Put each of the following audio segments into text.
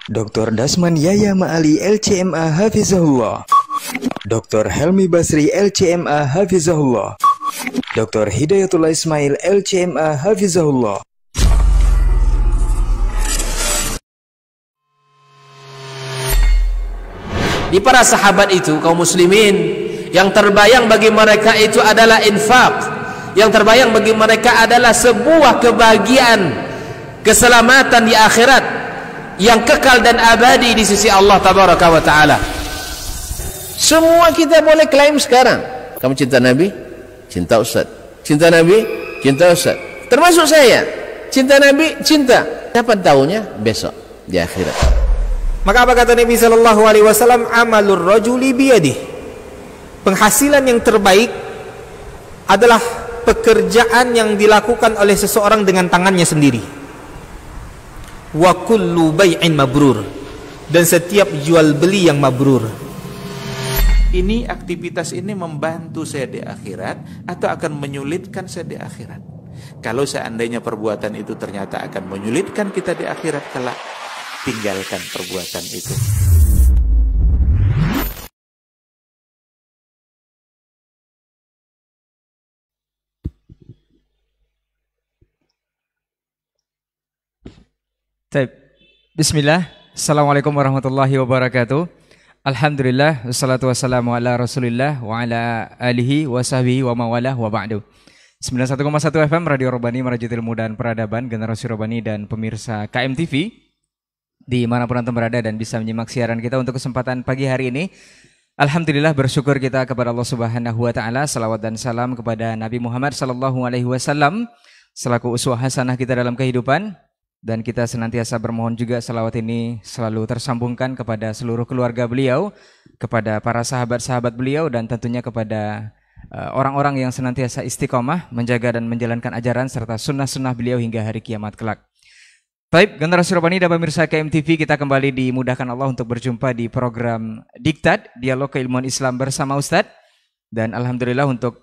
Dr. Dasman Yahya Ma'ali LCMA Hafizahullah, Dr. Helmi Basri LCMA Hafizahullah, Dr. Hidayatullah Ismail LCMA Hafizahullah. Di para sahabat itu, kaum muslimin, yang terbayang bagi mereka itu adalah infak. Yang terbayang bagi mereka adalah sebuah kebahagiaan, keselamatan di akhirat yang kekal dan abadi di sisi Allah Tabaraka wa Ta'ala. Semua kita boleh klaim sekarang. Kamu cinta Nabi? Cinta Ustaz. Cinta Nabi? Cinta Ustaz. Termasuk saya. Cinta Nabi? Cinta. Kapan tahunya? Besok di akhirat. Maka apa kata Nabi sallallahu alaihi wasallam? Amalur rajuli biyadih. Penghasilan yang terbaik adalah pekerjaan yang dilakukan oleh seseorang dengan tangannya sendiri. Wa kullu bai'in mabrur. Dan setiap jual beli yang mabrur. Ini aktivitas ini membantu saya di akhirat atau akan menyulitkan saya di akhirat? Kalau seandainya perbuatan itu ternyata akan menyulitkan kita di akhirat kelak, tinggalkan perbuatan itu. Bismillah. Assalamualaikum warahmatullahi wabarakatuh. Alhamdulillah, wassalatu wassalamu ala rasulillah wa ala alihi wa sahbihi wa mawalah wa ba'du. 91,1 FM Radio Robani, Merajut Ilmu dan Peradaban, Generasi Robani dan pemirsa KMTV dimanapun antum berada dan bisa menyimak siaran kita untuk kesempatan pagi hari ini. Alhamdulillah, bersyukur kita kepada Allah Subhanahu wa Ta'ala. Salawat dan salam kepada Nabi Muhammad sallallahu alaihi wasallam selaku uswah hasanah kita dalam kehidupan. Dan kita senantiasa bermohon juga salawat ini selalu tersambungkan kepada seluruh keluarga beliau, kepada para sahabat-sahabat beliau, dan tentunya kepada orang-orang yang senantiasa istiqomah menjaga dan menjalankan ajaran serta sunnah-sunnah beliau hingga hari kiamat kelak. Baik, Generasi Robani dan pemirsa KMTV, kita kembali dimudahkan Allah untuk berjumpa di program Diktat, Dialog Keilmuan Islam bersama Ustadz. Dan Alhamdulillah untuk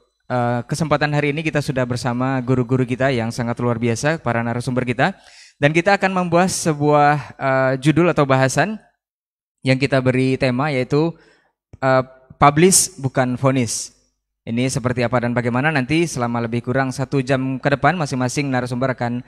kesempatan hari ini kita sudah bersama guru-guru kita yang sangat luar biasa, para narasumber kita. Dan kita akan membahas sebuah judul atau bahasan yang kita beri tema, yaitu publish bukan vonis. Ini seperti apa dan bagaimana, nanti selama lebih kurang 1 jam ke depan masing-masing narasumber akan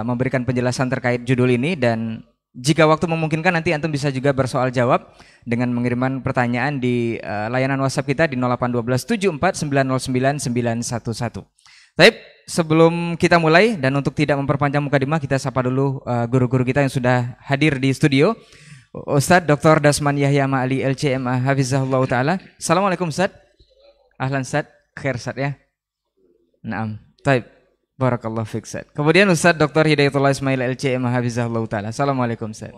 memberikan penjelasan terkait judul ini. Dan jika waktu memungkinkan nanti antum bisa juga bersoal jawab dengan mengirimkan pertanyaan di layanan WhatsApp kita di 081274909911. Baik, sebelum kita mulai dan untuk tidak memperpanjang mukadimah, kita sapa dulu guru-guru kita yang sudah hadir di studio. Ustadz Dr. Dasman Yahya Ma'ali LCMA Hafizahullah Ta'ala. Assalamualaikum Ustadz. Ahlan Ustadz, khair Ustadz ya. Naam, baik. Barakallah fiik Ustadz. Kemudian Ustadz Dr. Hidayatullah Ismail LCMA Hafizahullah Ta'ala. Assalamualaikum Ustadz.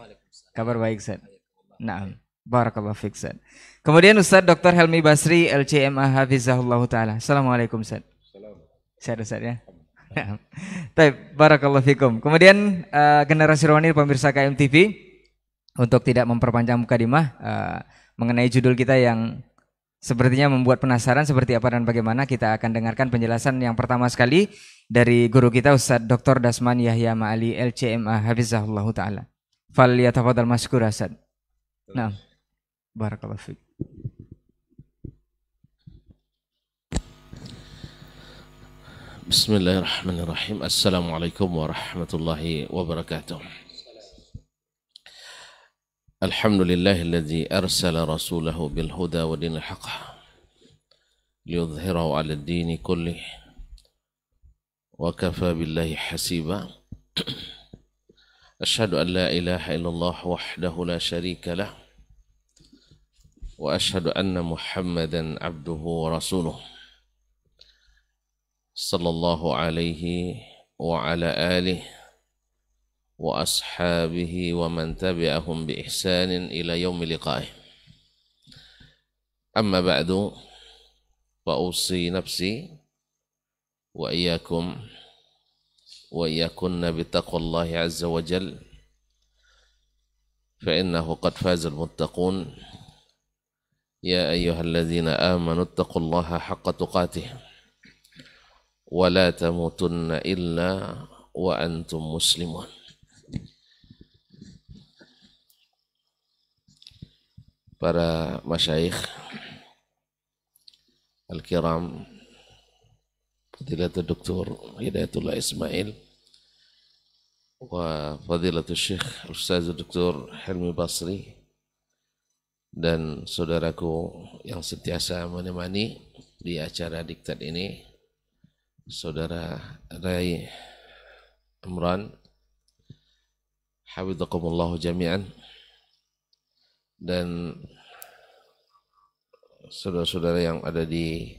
Kabar baik Ustadz. Naam, barakallah fiik Ustadz. Kemudian Ustadz Dr. Helmi Basri LCMA Hafizahullah Ta'ala. Assalamualaikum Ustadz. Sehat Ustaz ya. Baik, barakallahu fikum. Kemudian Generasi Robani pemirsa KMTV, untuk tidak memperpanjang mukadimah mengenai judul kita yang sepertinya membuat penasaran seperti apa dan bagaimana, kita akan dengarkan penjelasan yang pertama sekali dari guru kita Ustaz Dr. Dasman Yahya Ma'ali LCMA Hafizahullah Ta'ala. Fal yatafadhal mashkur Ustaz. Nah, barakallahu fikum. Bismillahirrahmanirrahim. Assalamualaikum warahmatullahi wabarakatuh. Alhamdulillahilladzi arsala rasulahu bil huda wa dinil haqq liyudhhirahu 'ala ad-dini kullih wa kafa billahi hasiba. Asyhadu an la ilaha illallah wahdahu la syarika lah wa asyhadu anna Muhammadan 'abduhu wa rasuluh. Sallallahu alaihi wa ala alihi wa ashabihi wa man tabi'ahum bi ihsanin ila yaumi liqa'ih. Amma ba'du, fa usi nafsi wa iyyakum wa iyyakunna bi taqwallahi azza wa jalla, fa innahu qad faza al-muttaqun. Ya ayyuhalladzina amanu ittaqullaha haqqa tuqatih wa la tamutunna illa wa antum muslimun. para masyayikh al-kiram, Fadilatul Dr. Hidayatullah Ismail wa Fadilatul Syekh Ustaz Dr. Helmi Basri, dan saudaraku yang sentiasa menemani di acara diktat ini, Saudara Rai Imran, hafidhakumullah jami'an, dan saudara-saudara yang ada di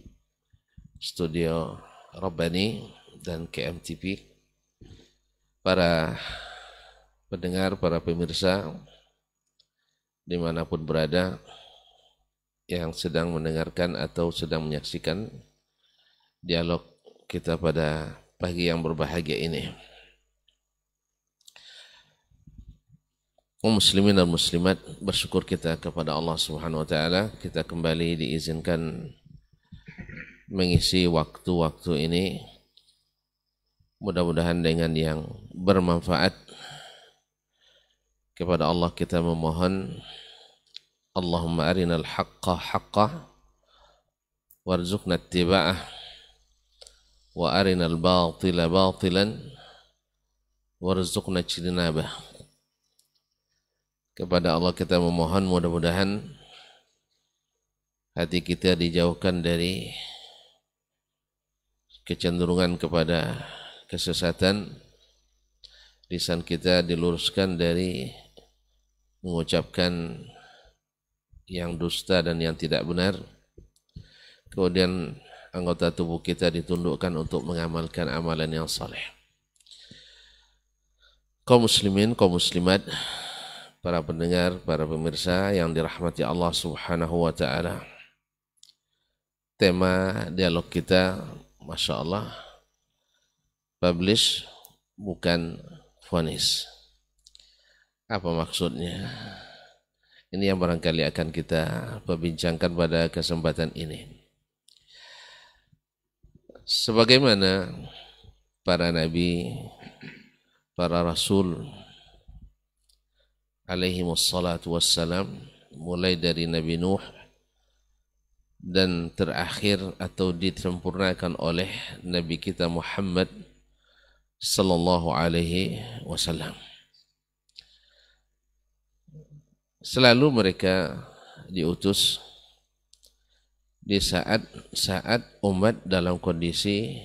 studio Rabbani dan KMTV, para pendengar, para pemirsa dimanapun berada yang sedang mendengarkan atau sedang menyaksikan dialog kita pada pagi yang berbahagia ini. Muslimin dan muslimat, bersyukur kita kepada Allah Subhanahu wa taala, kita kembali diizinkan mengisi waktu-waktu ini mudah-mudahan dengan yang bermanfaat. Kepada Allah kita memohon, Allahumma arinal haqqa haqqa warzuqna ittiba'ah wa arinal batila batilan warzuqna ijtinabah. Kepada Allah kita memohon mudah-mudahan hati kita dijauhkan dari kecenderungan kepada kesesatan, lisan kita diluruskan dari mengucapkan yang dusta dan yang tidak benar, kemudian anggota tubuh kita ditundukkan untuk mengamalkan amalan yang saleh. Kaum muslimin, kaum muslimat, para pendengar, para pemirsa yang dirahmati Allah Subhanahu wa taala, tema dialog kita, Masya Allah, publish bukan vonis. Apa maksudnya? Ini yang barangkali akan kita perbincangkan pada kesempatan ini. Sebagaimana para nabi, para rasul alaihimussalatu wassalam, mulai dari Nabi Nuh dan terakhir atau disempurnakan oleh Nabi kita Muhammad sallallahu alaihi wasallam, selalu mereka diutus di saat umat dalam kondisi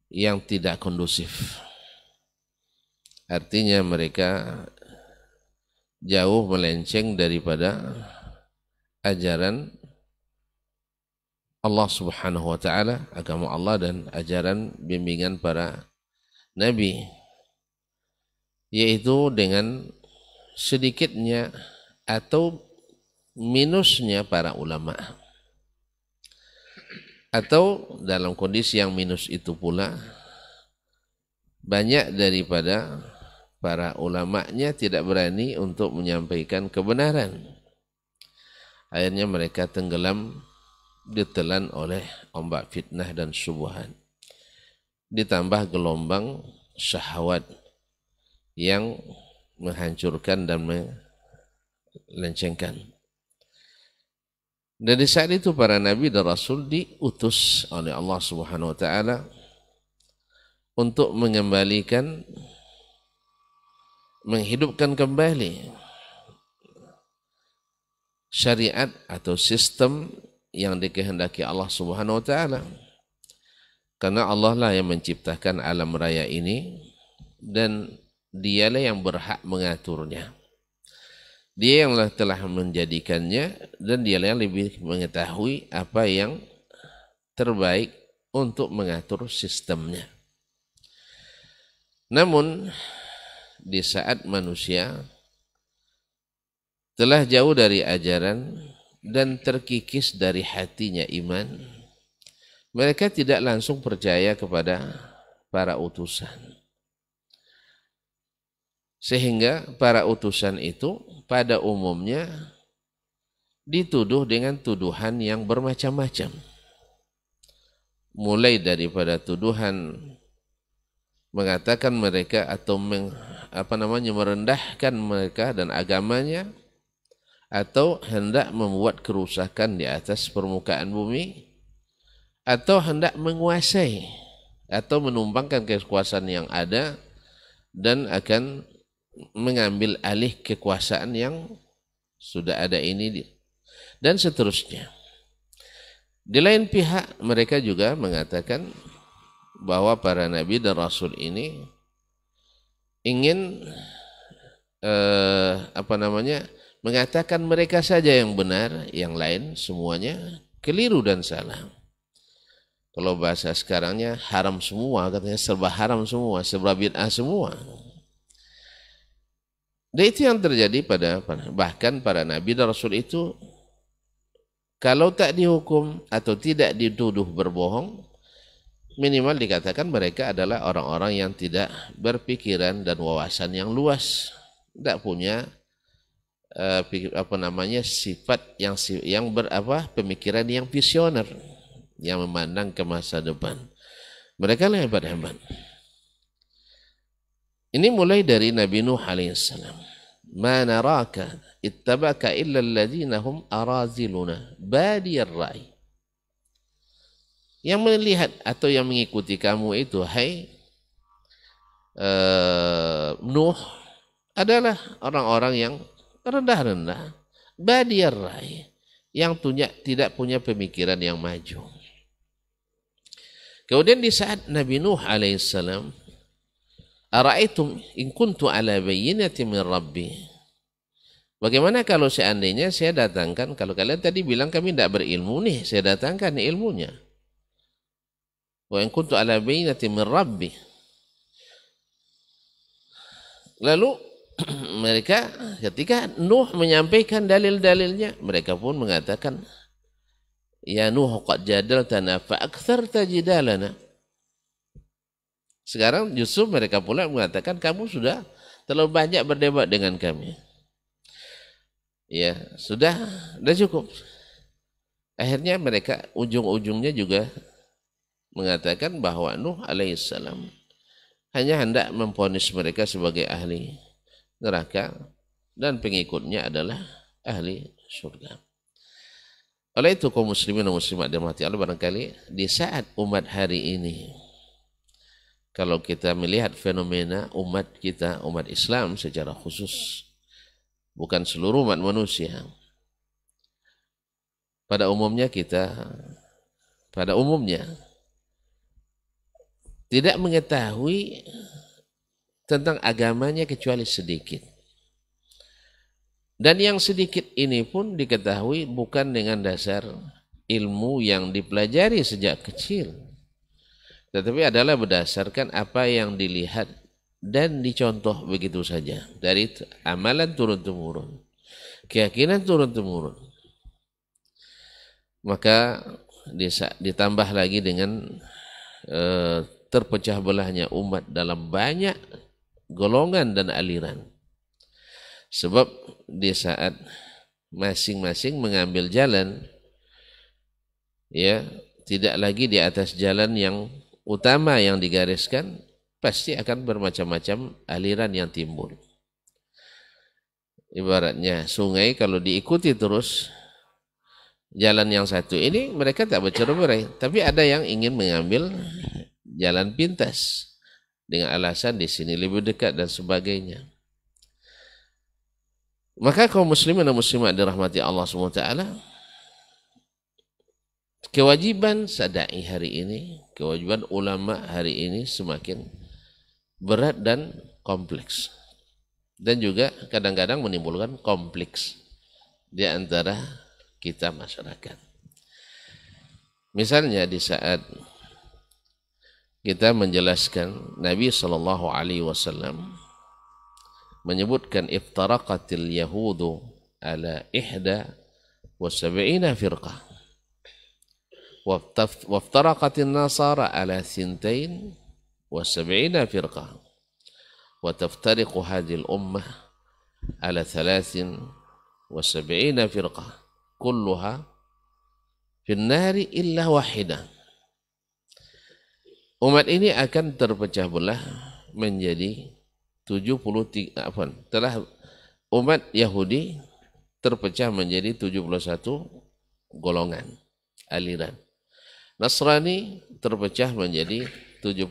yang tidak kondusif. Artinya mereka jauh melenceng daripada ajaran Allah Subhanahu wa taala, agama Allah dan ajaran bimbingan para nabi, yaitu dengan sedikitnya atau minusnya para ulama, atau dalam kondisi yang minus itu pula banyak daripada para ulamanya tidak berani untuk menyampaikan kebenaran. Akhirnya mereka tenggelam ditelan oleh ombak fitnah dan syubhat, ditambah gelombang syahwat yang menghancurkan dan melencengkan. Dan di saat itu para nabi dan rasul diutus oleh Allah Subhanahu wa taala untuk mengembalikan, menghidupkan kembali syariat atau sistem yang dikehendaki Allah Subhanahu wa taala. Karena Allah lah yang menciptakan alam raya ini dan dialah yang berhak mengaturnya. Dia yang telah menjadikannya dan dialah yang lebih mengetahui apa yang terbaik untuk mengatur sistemnya. Namun di saat manusia telah jauh dari ajaran dan terkikis dari hatinya iman, mereka tidak langsung percaya kepada para utusan. Sehingga para utusan itu pada umumnya dituduh dengan tuduhan yang bermacam-macam. Mulai daripada tuduhan mengatakan mereka atau merendahkan mereka dan agamanya, atau hendak membuat kerusakan di atas permukaan bumi, atau hendak menguasai atau menumpangkan kekuasaan yang ada dan akan mengambil alih kekuasaan yang sudah ada ini dan seterusnya. Di lain pihak mereka juga mengatakan bahwa para nabi dan rasul ini ingin mengatakan mereka saja yang benar, yang lain semuanya keliru dan salah. Kalau bahasa sekarangnya haram semua, katanya serba haram semua, serba bid'ah semua. Dan itu yang terjadi bahkan para nabi dan rasul itu kalau tak dihukum atau tidak dituduh berbohong, minimal dikatakan mereka adalah orang-orang yang tidak berpikiran dan wawasan yang luas, tidak punya sifat yang pemikiran yang visioner, yang memandang ke masa depan. Mereka lah hebat-hebat. Ini mulai dari Nabi Nuh alaihissalam. Ma naraka ittabaka illa alladhina hum araziluna badiyar ra'i. Yang melihat atau yang mengikuti kamu itu, hai Nuh, adalah orang-orang yang rendah-rendah, badiyar ra'i, yang tidak punya pemikiran yang maju. Kemudian di saat Nabi Nuh alaihissalam, ara'aitum in kuntu ala bayyinati min rabbi. Bagaimana kalau seandainya saya datangkan, kalau kalian tadi bilang kami tidak berilmu nih, saya datangkan ilmunya. Wa in kuntu ala bayyinati min rabbi. Lalu mereka ketika Nuh menyampaikan dalil-dalilnya, mereka pun mengatakan, ya Nuh qad jadaltana fa aktsarta jidalana. Sekarang justru mereka pula mengatakan kamu sudah terlalu banyak berdebat dengan kami. Ya, sudah cukup. Akhirnya mereka ujung-ujungnya juga mengatakan bahwa Nuh alaihissalam hanya hendak memvonis mereka sebagai ahli neraka dan pengikutnya adalah ahli surga. Oleh itu kaum muslimin dan muslimat dirahmati Allah, barangkali di saat umat hari ini, kalau kita melihat fenomena umat kita, umat Islam secara khusus, bukan seluruh umat manusia, pada umumnya tidak mengetahui tentang agamanya kecuali sedikit. Dan yang sedikit ini pun diketahui bukan dengan dasar ilmu yang dipelajari sejak kecil, tetapi adalah berdasarkan apa yang dilihat dan dicontoh begitu saja dari amalan turun-temurun, keyakinan turun-temurun. Maka ditambah lagi dengan terpecah belahnya umat dalam banyak golongan dan aliran. Sebab di saat masing-masing mengambil jalan, ya, tidak lagi di atas jalan yang utama yang digariskan, pasti akan bermacam-macam aliran yang timbul. Ibaratnya sungai kalau diikuti terus jalan yang satu ini, mereka tak bercerai-berai, tapi ada yang ingin mengambil jalan pintas dengan alasan di sini lebih dekat dan sebagainya. Maka kaum muslimin dan muslimat dirahmati Allah SWT, kewajiban sadai hari ini, kewajiban ulama hari ini semakin berat dan kompleks. Dan juga kadang-kadang menimbulkan kompleks di antara kita masyarakat. Misalnya di saat kita menjelaskan Nabi SAW menyebutkan iftaraqatil yahudu ala 71 firqah waftaraqatin nasara ala 72 firqah wa taftariqu hadhihi al-ummah ala 73 firqah kulluha fin nari illa wahidah. Umat ini akan terpecah belah menjadi 73, umat Yahudi terpecah menjadi 71 golongan, aliran. Nasrani terpecah menjadi 72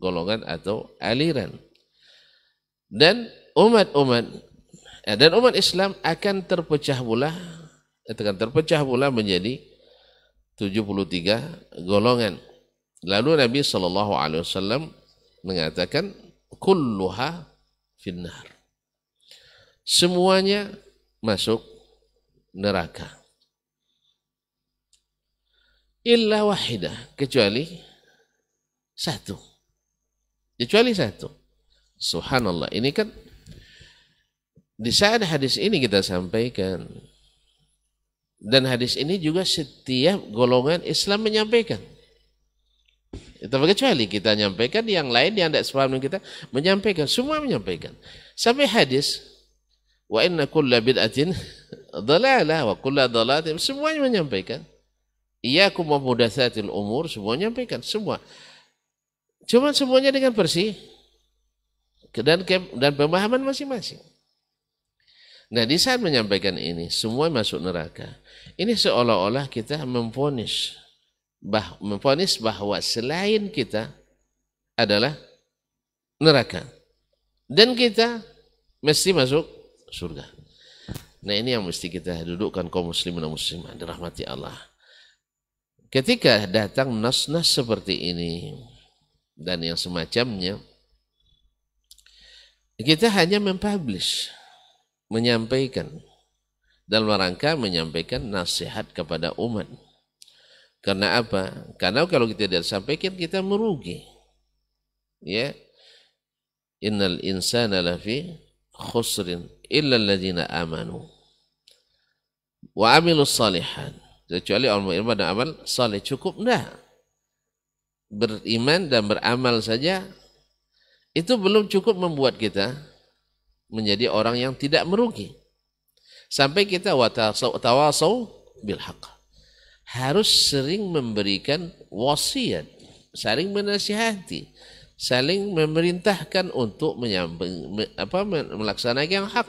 golongan atau aliran. Dan umat Islam akan terpecah pula menjadi 73 golongan. Lalu Nabi SAW mengatakan kulluha finnar, semuanya masuk neraka illa wahidah, kecuali satu. Subhanallah, ini kan di saat hadis ini kita sampaikan, dan hadis ini juga setiap golongan Islam menyampaikan. Tapi kecuali kita menyampaikan, yang lain yang tidak sepaham dengan kita menyampaikan, semua menyampaikan. Sampai hadis wa inna kulla bid'atin dhalalah wa kulla dhalalatin, semuanya menyampaikan. Iyyakum wa muhdatsatil umur, semua menyampaikan, semua. Cuma semuanya dengan bersih dan pemahaman masing-masing. Nah, di saat menyampaikan ini, semua masuk neraka. Ini seolah-olah kita memvonis bahwa selain kita adalah neraka. Dan kita mesti masuk surga. Nah, ini yang mesti kita dudukkan kaum muslimin dan muslimat dirahmati Allah. Ketika datang nas-nas seperti ini dan yang semacamnya, kita hanya mempublish, menyampaikan dalam rangka menyampaikan nasihat kepada umat. Karena apa? Karena kalau kita tidak sampaikan, kita merugi. Ya, innal insana lafi khusrin illa alladzina amanu wa amilus salihat, kecuali orang beriman dan amal saleh. Cukup enggak beriman dan beramal saja, itu belum cukup membuat kita menjadi orang yang tidak merugi. Sampai kita tawasau bil haqq, harus sering memberikan wasiat, saling menasihati, saling memerintahkan untuk melaksanakan yang hak.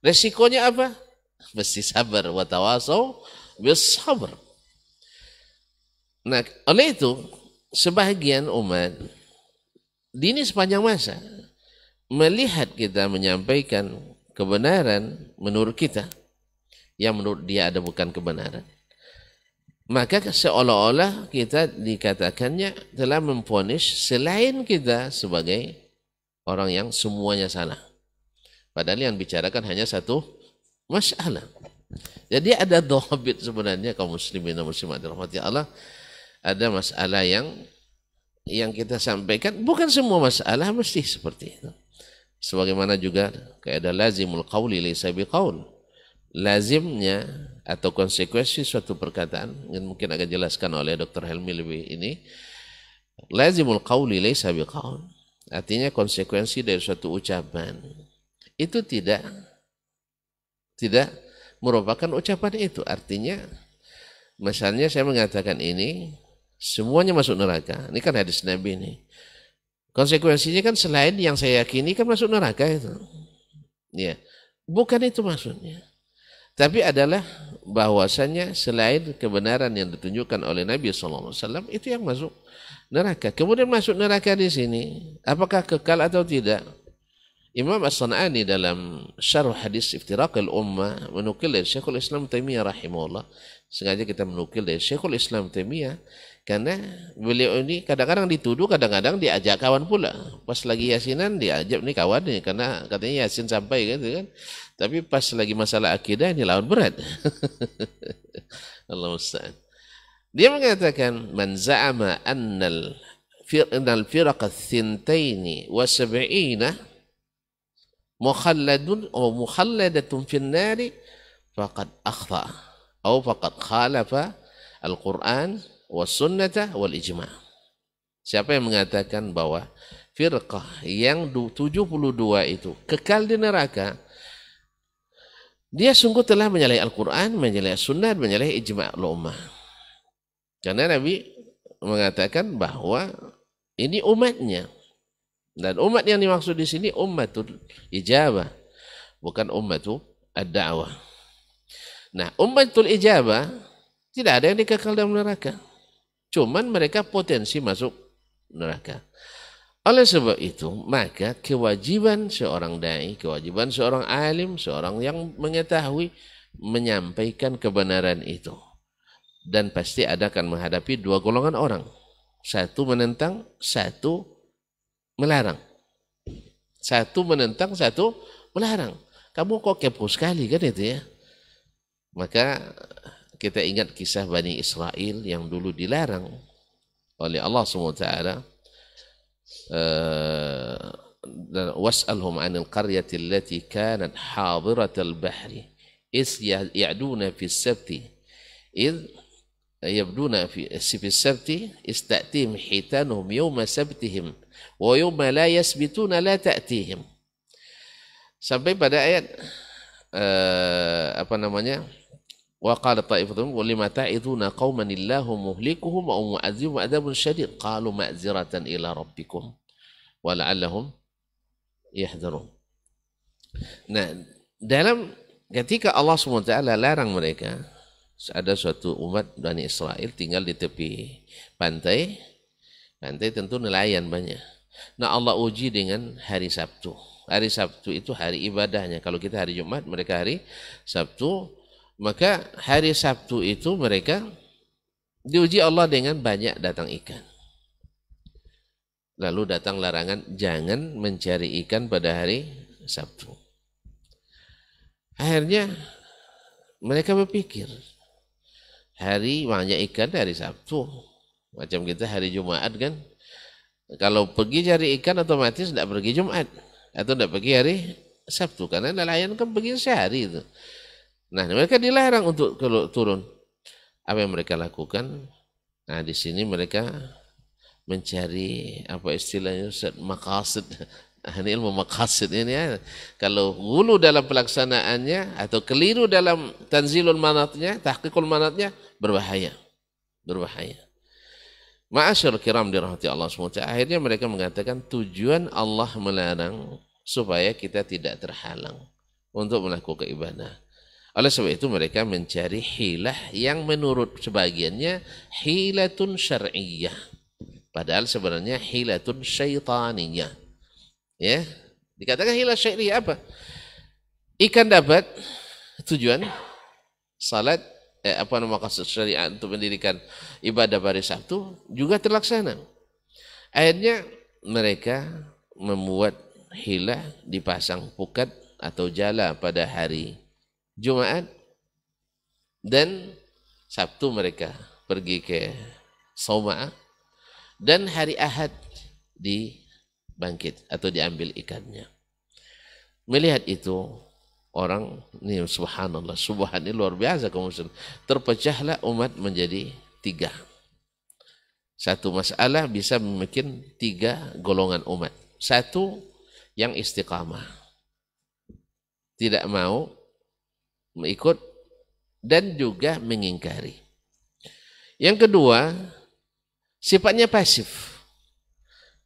Resikonya apa? Mesti sabar, wa tawasau bis sabr. Nah, oleh itu sebahagian umat dini sepanjang masa melihat kita menyampaikan kebenaran menurut kita, yang menurut dia ada bukan kebenaran, maka seolah-olah kita dikatakannya telah memvonis selain kita sebagai orang yang semuanya salah. Padahal yang bicarakan hanya satu masalah. Jadi ada dhabit sebenarnya kaum muslimin dan muslimat dirahmati Allah. Ada masalah yang kita sampaikan, bukan semua masalah mesti seperti itu. Sebagaimana juga kaidah lazimul qauli laysa biqaul. Lazimnya atau konsekuensi suatu perkataan, yang mungkin akan jelaskan oleh Dr. Helmi lebih ini. Lazimul qauli laysa biqaul, artinya konsekuensi dari suatu ucapan itu tidak merupakan ucapan itu. Artinya misalnya saya mengatakan ini semuanya masuk neraka, ini kan hadis Nabi ini. Konsekuensinya kan selain yang saya yakini kan masuk neraka itu. Ya, bukan itu maksudnya. Tapi adalah bahwasanya selain kebenaran yang ditunjukkan oleh Nabi SAW itu yang masuk neraka. Kemudian masuk neraka di sini, apakah kekal atau tidak? Imam As-San'ani dalam syarh hadis Iftiraqul Ummah menukil dari Syekhul Islam Taimiyah rahimahullah. Sengaja kita menukil dari Syekhul Islam Taimiyah karena beliau ini kadang-kadang dituduh, kadang-kadang diajak kawan pula. Pas lagi yasinan diajak nih kawan nih, karena katanya yasin sampai gitu kan. Tapi pas lagi masalah akidah ini lawan berat. Allah musta'an. Dia mengatakan man za'ama annal firaq ats-tsintaini wa sab'ina mukhalladatun fin nari faqad akhta atau faqad khalafa al-Qur'an was sunnah wal ijma'. Siapa yang mengatakan bahwa firqah yang 72 itu kekal di neraka, dia sungguh telah menyalahi Al-Quran, menyalahi Sunnah, menyalahi ijma' ummah. Karena Nabi mengatakan bahwa ini umatnya. Dan umat yang dimaksud di sini ummatul ijabah, bukan ummatul ad-da'wah. Nah, ummatul ijabah tidak ada yang dikekal dalam neraka. Cuman mereka potensi masuk neraka. Oleh sebab itu, maka kewajiban seorang dai, kewajiban seorang alim, seorang yang mengetahui, menyampaikan kebenaran itu. Dan pasti ada akan menghadapi dua golongan orang. Satu menentang, satu melarang. Satu menentang, satu melarang. Kamu kok kepo sekali kan itu ya. Maka kita ingat kisah Bani Israel yang dulu dilarang oleh Allah SWT. Was'alhum 'anil qaryati allati kanat hadiratal bahri iz ya'duna fi as-sabti iz yabduna fi as-sabti istatihim hitanuhum yawma sabtihim wa yawma la yasbituna la ta'tihim, sampai pada ayat wa qala ta'ifatun wa lima ta'iduna qauman illahu muhlikuhum aw mu'adzibuhum adzabun syadid qalu ma'ziratan ila rabbikum wa la'allahum yahdharun. Nah, dalam ketika Allah SWT larang mereka, ada suatu umat Bani Israel tinggal di tepi pantai tentu nelayan banyak. Nah, Allah uji dengan hari Sabtu. Hari Sabtu itu hari ibadahnya. Kalau kita hari Jumat, mereka hari Sabtu. Maka hari Sabtu itu mereka diuji Allah dengan banyak datang ikan. Lalu datang larangan, jangan mencari ikan pada hari Sabtu. Akhirnya mereka berpikir, hari banyak ikan hari Sabtu. Macam kita hari Jumat kan. Kalau pergi cari ikan otomatis tidak pergi Jumat. Atau tidak pergi hari Sabtu. Karena nelayan kan pergi sehari itu. Nah, mereka dilarang untuk turun. Apa yang mereka lakukan? Nah, di sini mereka mencari apa istilahnya maqasid. Ini ilmu maqasid ini ya. Kalau gulu dalam pelaksanaannya atau keliru dalam tanzilul manatnya, tahqiqul manatnya, berbahaya. Berbahaya. Ma'asyar kiram dirahmati Allah SWT. Akhirnya mereka mengatakan tujuan Allah melarang supaya kita tidak terhalang untuk melakukan ibadah. Oleh sebab itu mereka mencari hilah yang menurut sebagiannya hilatun syar'iyyah. Padahal sebenarnya hilatun syaitaniyah. Ya, dikatakan hilah syar'iyyah apa? Ikan dapat, tujuan salat, maqasid syariat untuk mendirikan ibadah pada Sabtu juga terlaksana. Akhirnya mereka membuat hilah, dipasang pukat atau jala pada hari Jumat, dan Sabtu mereka pergi ke Sauma'ah, dan hari Ahad dibangkit atau diambil ikannya. Melihat itu orang ini subhanallah, subhanallah luar biasa kaum muslim. Terpecahlah umat menjadi tiga. Satu masalah bisa membuat tiga golongan umat. Satu yang istiqamah, tidak mau ikut dan juga mengingkari. Yang kedua, sifatnya pasif.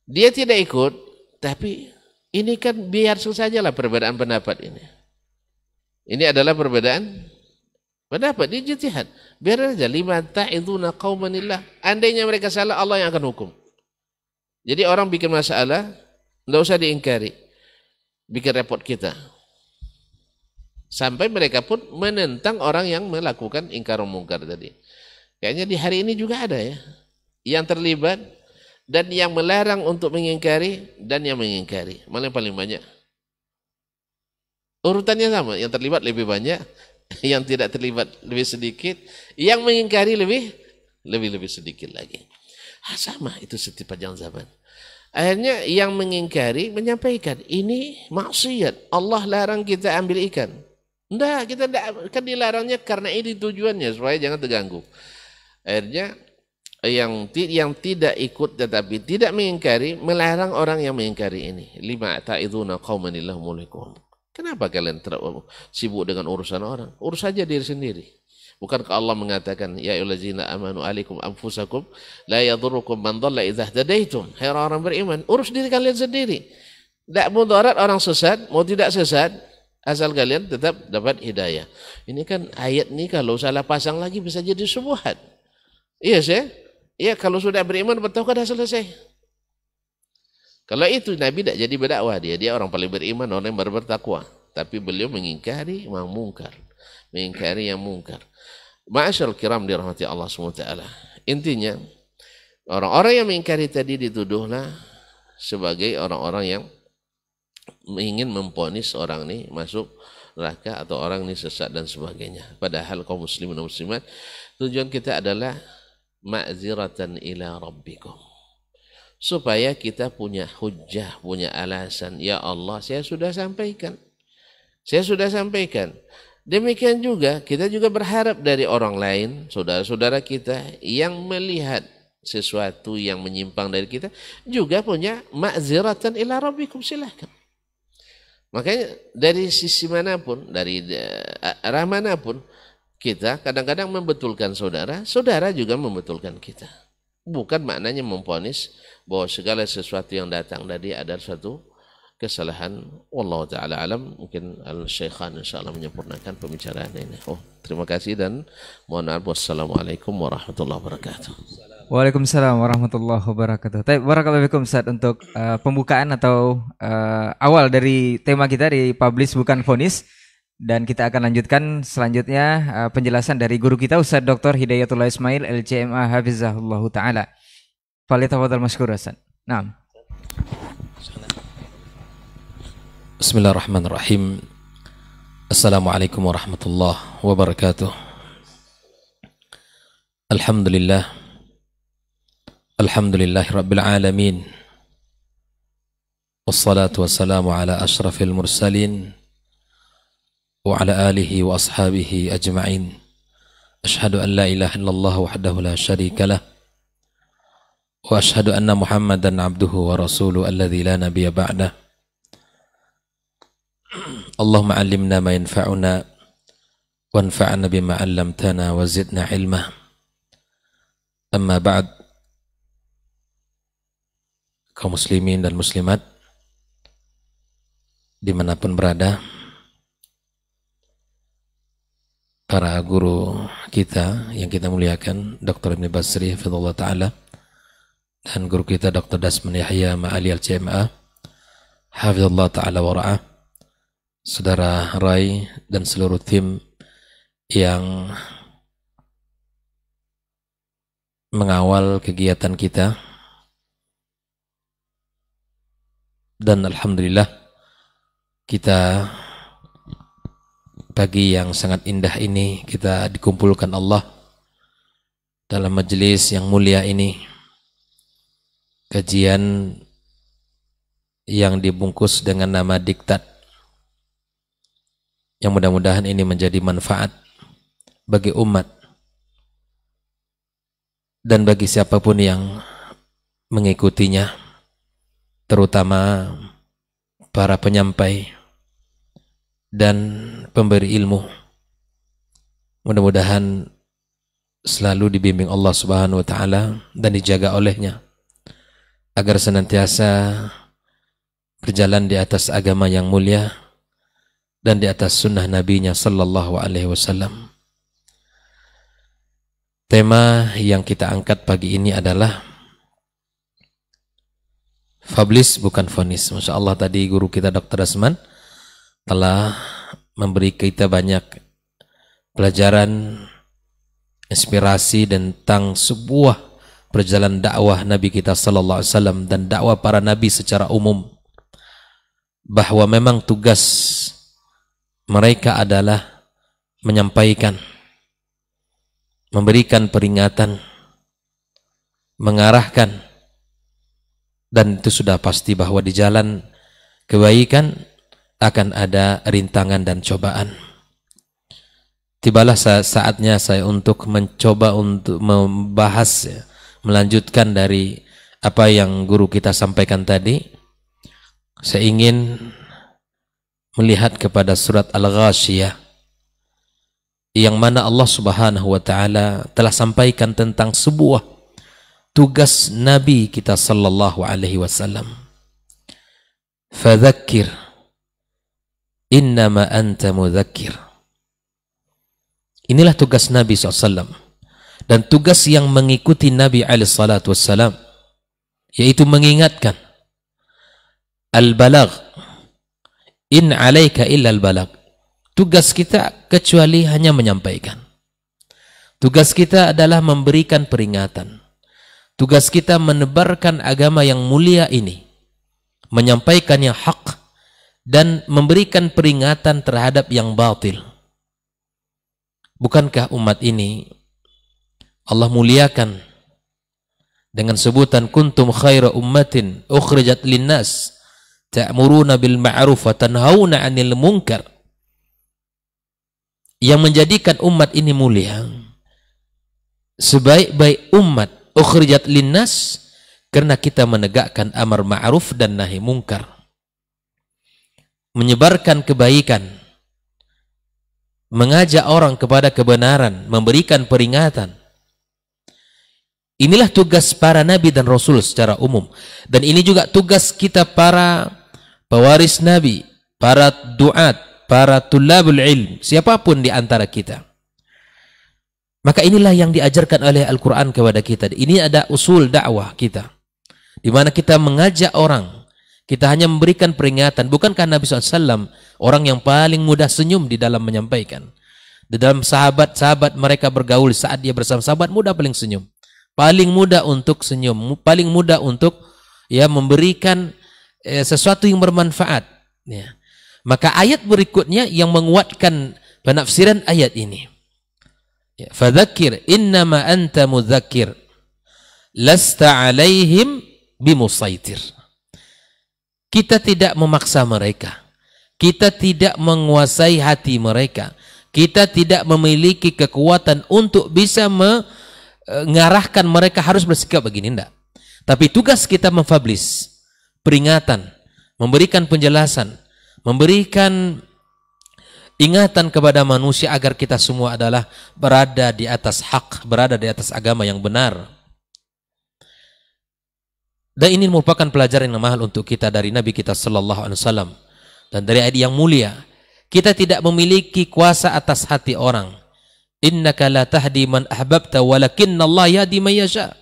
Dia tidak ikut, tapi ini kan biar sajalah perbedaan pendapat ini. Ini adalah perbedaan pendapat, dia ijtihad. Biar saja, lima ta'iduna qaumanillah. Andainya mereka salah, Allah yang akan hukum. Jadi orang bikin masalah, tidak usah diingkari. Bikin repot kita. Sampai mereka pun menentang orang yang melakukan ingkar mungkar tadi. Kayaknya di hari ini juga ada ya, yang terlibat dan yang melarang untuk mengingkari dan yang mengingkari. Mana yang paling banyak? Urutannya sama, yang terlibat lebih banyak, yang tidak terlibat lebih sedikit, yang mengingkari lebih sedikit lagi. Sama itu setiap zaman. Akhirnya yang mengingkari menyampaikan, ini maksiat, Allah larang kita ambil ikan. Enggak, kita enggak, kan dilarangnya karena ini tujuannya supaya jangan terganggu. Akhirnya yang tidak ikut tetapi tidak mengingkari melarang orang yang mengingkari ini. Lima ta'iduna qauman illahu muhlikuhum. Kenapa kalian sibuk dengan urusan orang? Urus saja diri sendiri. Bukankah Allah mengatakan ya ayyuhallazina amanu alaikum anfusakum la yadurrukum man dhalla idza hadaitum. Hai orang beriman, urus diri kalian sendiri. Tidak mudarat orang sesat, mau tidak sesat, asal kalian tetap dapat hidayah. Ini kan ayat ini kalau salah pasang lagi bisa jadi syubhat. Iya sih? Iya, kalau sudah beriman bertauhid sudah selesai. Kalau itu Nabi tidak jadi berdakwah, dia orang paling beriman, orang yang bertakwa. Tapi beliau mengingkari yang mungkar, mengingkari yang mungkar. Ma'asyarul kiram dirahmati Allah SWT. Intinya orang-orang yang mengingkari tadi dituduhlah sebagai orang-orang yang ingin memponis orang ini masuk neraka atau orang ini sesat dan sebagainya. Padahal kaum muslimin dan muslimat, tujuan kita adalah ma'ziratan ila rabbikum, supaya kita punya hujjah, punya alasan. Ya Allah, saya sudah sampaikan. Saya sudah sampaikan. Demikian juga kita juga berharap dari orang lain, saudara-saudara kita yang melihat sesuatu yang menyimpang dari kita juga punya ma'ziratan ila rabbikum, silahkan. Makanya dari sisi manapun, dari arah manapun, kita kadang-kadang membetulkan saudara, saudara juga membetulkan kita. Bukan maknanya memponis bahwa segala sesuatu yang datang dari adalah suatu kesalahan. Wallahu ta'ala alam. Mungkin Al-Syaikhan insyaAllah menyempurnakan pembicaraan ini. Terima kasih dan mohon maaf. Wassalamualaikum warahmatullahi wabarakatuh. Waalaikumsalam warahmatullahi wabarakatuh. Barakallahu fikum Ustaz untuk pembukaan atau awal dari tema kita di Publish Bukan Vonis, dan kita akan lanjutkan selanjutnya penjelasan dari guru kita Ustaz Dr. Hidayatullah Ismail LCMA Hafizahullah Ta'ala. Falyatafadhal mashkur Ustaz. Naam. Bismillahirrahmanirrahim. Assalamualaikum warahmatullahi wabarakatuh. Alhamdulillah. Alhamdulillahi Rabbil Alamin. Wassalatu wassalamu ala ashrafil mursalin wa ala alihi wa ashabihi ajma'in. Ashhadu an la ilaha illallah wahdahu la syarika lah, wa ashhadu anna Muhammadan abduhu wa rasuluhu alladzi la nabiyya ba'dah. Allahumma 'allimna ma yanfa'una wanfa'na bima 'allamtana wa zidna ilma. Amma ba'd. Kaum muslimin dan muslimat dimanapun berada, para guru kita yang kita muliakan, Dr. Ibn Basri Hafizahullah Ta'ala, dan guru kita Dr. Dasman Yahya Ma'ali LCMA Hafizahullah Ta'ala Wara'ah, saudara Rai dan seluruh tim yang mengawal kegiatan kita. Dan alhamdulillah kita pagi yang sangat indah ini kita dikumpulkan Allah dalam majelis yang mulia ini, kajian yang dibungkus dengan nama diktat, yang mudah-mudahan ini menjadi manfaat bagi umat dan bagi siapapun yang mengikutinya, terutama para penyampai dan pemberi ilmu. Mudah-mudahan selalu dibimbing Allah Subhanahu wa Ta'ala dan dijaga olehnya, agar senantiasa berjalan di atas agama yang mulia dan di atas sunnah Nabi-Nya Sallallahu Alaihi Wasallam. Tema yang kita angkat pagi ini adalah Publish Bukan Vonis. Masya Allah, tadi guru kita Dr. Dasman telah memberi kita banyak pelajaran, inspirasi tentang sebuah perjalanan dakwah Nabi kita Sallallahu Alaihi Wasallam dan dakwah para Nabi secara umum, bahwa memang tugas mereka adalah menyampaikan, memberikan peringatan, mengarahkan. Dan itu sudah pasti bahwa di jalan kebaikan akan ada rintangan dan cobaan. Tibalah saatnya saya untuk mencoba untuk membahas, melanjutkan dari apa yang guru kita sampaikan tadi. Saya ingin melihat kepada surat Al-Ghashiyah, yang mana Allah Subhanahu wa Ta'ala telah sampaikan tentang sebuah tugas Nabi kita Sallallahu Alaihi Wasallam. Fadzakir, innama anta mudzakkir. Inilah tugas Nabi SAW dan tugas yang mengikuti Nabi SAW, yaitu mengingatkan al-balagh, in alaika illa al-balagh. Tugas kita kecuali hanya menyampaikan. Tugas kita adalah memberikan peringatan. Tugas kita menebarkan agama yang mulia ini, menyampaikan yang hak dan memberikan peringatan terhadap yang batil. Bukankah umat ini Allah muliakan dengan sebutan kuntum khaira ummatin ukhrijat linnas ta'muruna bil ma'ruf wa tanhauna 'anil munkar, yang menjadikan umat ini mulia, sebaik-baik umat ukhrijat linnas, karena kita menegakkan amar ma'ruf dan nahi munkar, menyebarkan kebaikan, mengajak orang kepada kebenaran, memberikan peringatan. Inilah tugas para nabi dan rasul secara umum, dan ini juga tugas kita para pewaris nabi, para duat, para tulabul ilm, siapapun di antara kita. Maka inilah yang diajarkan oleh Al-Quran kepada kita. Ini ada usul dakwah kita, di mana kita mengajak orang. Kita hanya memberikan peringatan. Bukankah Nabi SAW orang yang paling mudah senyum di dalam menyampaikan? Di dalam sahabat-sahabat mereka bergaul, saat dia bersama sahabat, mudah paling senyum. Paling mudah untuk senyum. Paling mudah untuk memberikan sesuatu yang bermanfaat. Ya. Maka ayat berikutnya yang menguatkan penafsiran ayat ini. Fadzakir innama anta mudzakir lasta alaihim bimusaitir. Kita tidak memaksa mereka. Kita tidak menguasai hati mereka. Kita tidak memiliki kekuatan untuk bisa mengarahkan mereka harus bersikap begini, enggak. Tapi tugas kita mempublish peringatan, memberikan penjelasan, memberikan ingatan kepada manusia agar kita semua adalah berada di atas hak, berada di atas agama yang benar. Dan ini merupakan pelajaran yang mahal untuk kita dari Nabi kita sallallahu alaihi wasallam dan dari ayat yang mulia. Kita tidak memiliki kuasa atas hati orang. Innaka la tahdi man ahbabta walakinnallaha yahdi man yasha.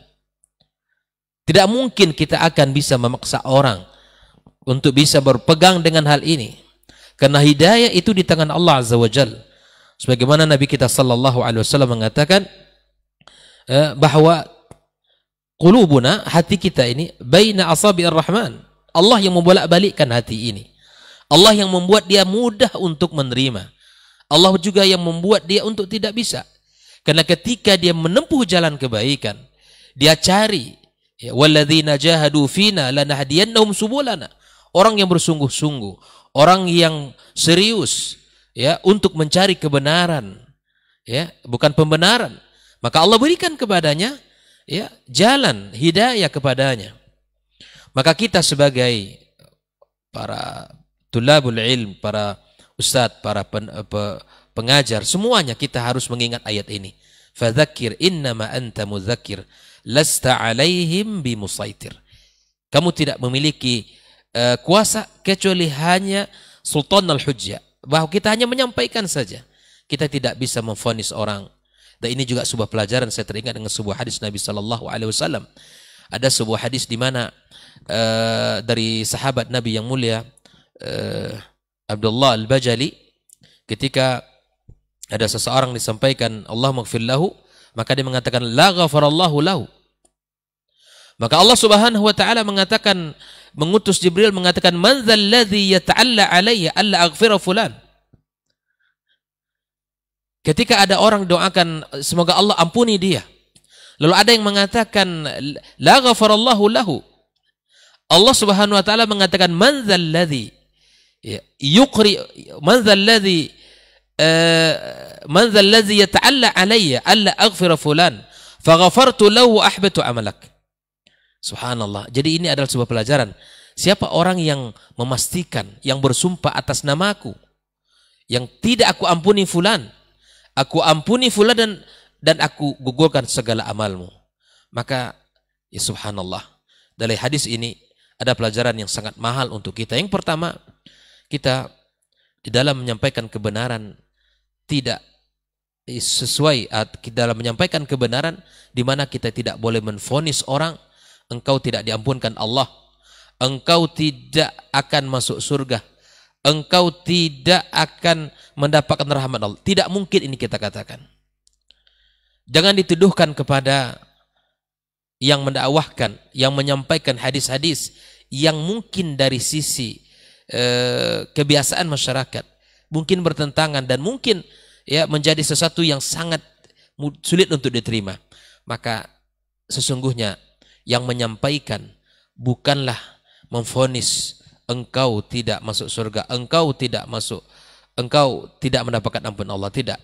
Tidak mungkin kita akan bisa memaksa orang untuk bisa berpegang dengan hal ini. Karena hidayah itu di tangan Allah Azza wa Jalla. Sebagaimana Nabi kita sallallahu alaihi wasallam mengatakan bahwa qulubuna, hati kita ini, baina asabi'ir rahman. Allah yang membolak-balikkan hati ini. Allah yang membuat dia mudah untuk menerima. Allah juga yang membuat dia untuk tidak bisa. Karena ketika dia menempuh jalan kebaikan, dia cari, walladzina jahadu fina lanahdiyannahum subulana. Orang yang bersungguh-sungguh, orang yang serius untuk mencari kebenaran, bukan pembenaran, maka Allah berikan kepadanya jalan hidayah kepadanya. Maka kita sebagai para tulabul ilm, para ustadz, para pengajar, semuanya kita harus mengingat ayat ini. Fadzakir innama anta mudzakir lasta alaihim bimusaitir. Kamu tidak memiliki kuasa kecuali hanya sultan al-hujjah, bahwa kita hanya menyampaikan saja. Kita tidak bisa memvonis orang. Dan ini juga sebuah pelajaran. Saya teringat dengan sebuah hadis Nabi sallallahu alaihi wasallam. Ada sebuah hadis di mana dari sahabat Nabi yang mulia Abdullah al-Bajali, ketika ada seseorang disampaikan Allah maghfir lahu, maka dia mengatakan la ghafarallahu lahu. Maka Allah Subhanahu wa taala mengatakan, mengutus Jibril mengatakan, man dzal ladzi yata'alla alayya alla aghfira fulan. Ketika ada orang doakan semoga Allah ampuni dia, lalu ada yang mengatakan la ghafarallahu lahu, Allah Subhanahu wa taala mengatakan man dzal ladzi yuqri man dzal ladzi yata'alla alayya alla aghfira fulan faghafartu lahu ahbatu amalak. Subhanallah. Jadi ini adalah sebuah pelajaran. Siapa orang yang memastikan, yang bersumpah atas namaku, yang tidak aku ampuni fulan, aku ampuni fulan dan aku gugurkan segala amalmu. Maka ya subhanallah, dari hadis ini ada pelajaran yang sangat mahal untuk kita. Yang pertama, kita di dalam menyampaikan kebenaran tidak sesuai, dalam menyampaikan kebenaran di mana kita tidak boleh menvonis orang engkau tidak diampunkan Allah, engkau tidak akan masuk surga, engkau tidak akan mendapatkan rahmat Allah. Tidak mungkin ini kita katakan. Jangan dituduhkan kepada yang mendakwahkan, yang menyampaikan hadis-hadis yang mungkin dari sisi kebiasaan masyarakat mungkin bertentangan dan mungkin ya menjadi sesuatu yang sangat sulit untuk diterima. Maka sesungguhnya yang menyampaikan bukanlah memvonis engkau tidak masuk surga, engkau tidak mendapatkan ampun Allah. Tidak.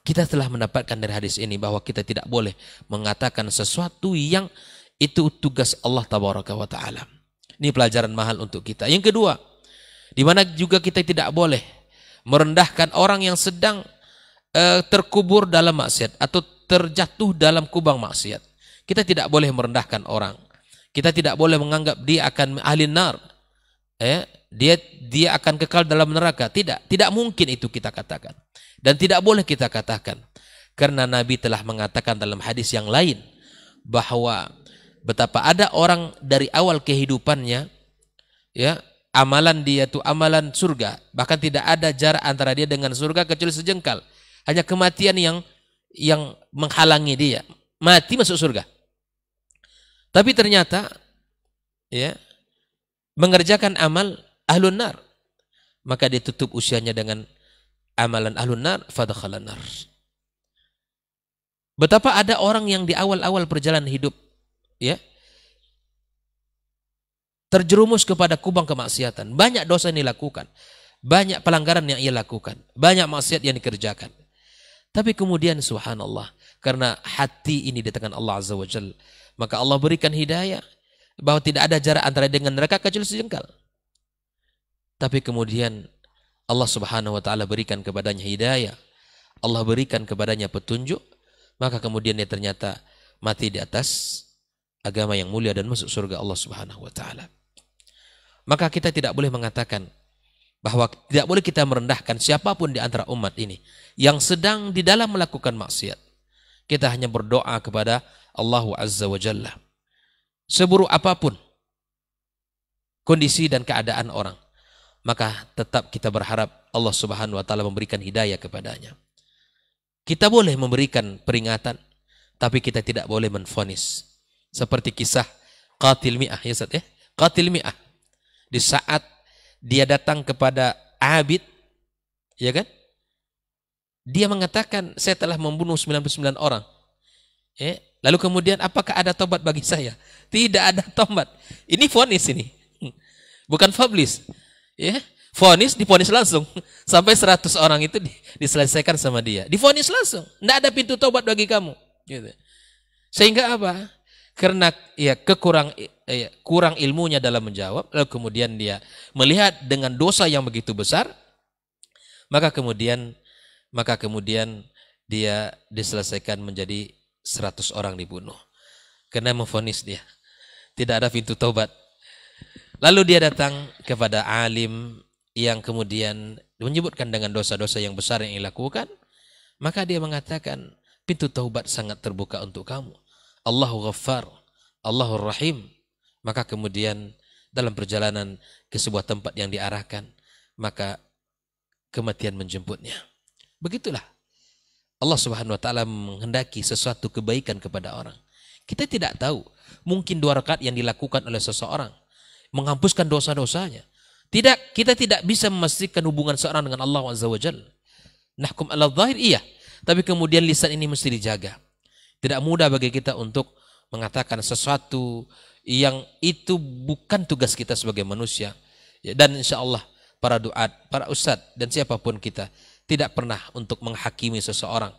Kita telah mendapatkan dari hadis ini bahwa kita tidak boleh mengatakan sesuatu yang itu tugas Allah tabaraka wa taala. Ini pelajaran mahal untuk kita. Yang kedua, di mana juga kita tidak boleh merendahkan orang yang sedang terkubur dalam maksiat atau terjatuh dalam kubang maksiat. Kita tidak boleh merendahkan orang. Kita tidak boleh menganggap dia akan ahli nar. Dia akan kekal dalam neraka. Tidak mungkin itu kita katakan. Dan tidak boleh kita katakan. Karena Nabi telah mengatakan dalam hadis yang lain bahwa betapa ada orang dari awal kehidupannya ya, amalan dia itu amalan surga, bahkan tidak ada jarak antara dia dengan surga kecuali sejengkal. Hanya kematian yang menghalangi dia. Mati masuk surga. Tapi ternyata ya mengerjakan amal ahlun nar, maka dia tutup usianya dengan amalan ahlun nar, fadakhalan nar. Betapa ada orang yang di awal-awal perjalanan hidup ya terjerumus kepada kubang kemaksiatan. Banyak dosa yang dilakukan, banyak pelanggaran yang ia lakukan, banyak maksiat yang dikerjakan. Tapi kemudian subhanallah, karena hati ini di tangan Allah Azza wa Jalla, maka Allah berikan hidayah bahwa tidak ada jarak antara dengan neraka kecuali sejengkal. Tapi kemudian Allah Subhanahu wa taala berikan kepadanya hidayah, Allah berikan kepadanya petunjuk, maka kemudian dia ternyata mati di atas agama yang mulia dan masuk surga Allah Subhanahu wa taala. Maka kita tidak boleh mengatakan bahwa tidak boleh kita merendahkan siapapun di antara umat ini yang sedang di dalam melakukan maksiat. Kita hanya berdoa kepada Allah Azza wa Jalla. Seburuk apapun kondisi dan keadaan orang, maka tetap kita berharap Allah Subhanahu wa taala memberikan hidayah kepadanya. Kita boleh memberikan peringatan, tapi kita tidak boleh menvonis. Seperti kisah qatil mi'ah ya Ustaz ya. Qatil mi'ah. Di saat dia datang kepada Abid, ya kan? Dia mengatakan, saya telah membunuh 99 orang. Lalu kemudian, apakah ada tobat bagi saya? Tidak ada tobat. Ini vonis ini. Bukan publish. Ya, vonis, divonis langsung. Sampai 100 orang itu diselesaikan sama dia. Divonis langsung. Tidak ada pintu tobat bagi kamu. Gitu. Sehingga apa? Karena ya kurang ilmunya dalam menjawab, lalu kemudian dia melihat dengan dosa yang begitu besar, maka kemudian dia diselesaikan menjadi 100 orang dibunuh. Karena memvonis dia tidak ada pintu taubat. Lalu dia datang kepada alim yang kemudian menyebutkan dengan dosa-dosa yang besar yang dilakukan, maka dia mengatakan pintu taubat sangat terbuka untuk kamu. Allahu Ghaffar, Allahu Rahim. Maka kemudian dalam perjalanan ke sebuah tempat yang diarahkan, maka kematian menjemputnya. Begitulah Allah Subhanahu wa taala menghendaki sesuatu kebaikan kepada orang. Kita tidak tahu, mungkin 2 rakaat yang dilakukan oleh seseorang menghapuskan dosa-dosanya. Kita tidak bisa memastikan hubungan seorang dengan Allah Azza wa Jalla. Nahkum ala zahir iya, tapi kemudian lisan ini mesti dijaga. Tidak mudah bagi kita untuk mengatakan sesuatu yang itu bukan tugas kita sebagai manusia. Dan insya Allah para duat, para ustadz dan siapapun kita tidak pernah untuk menghakimi seseorang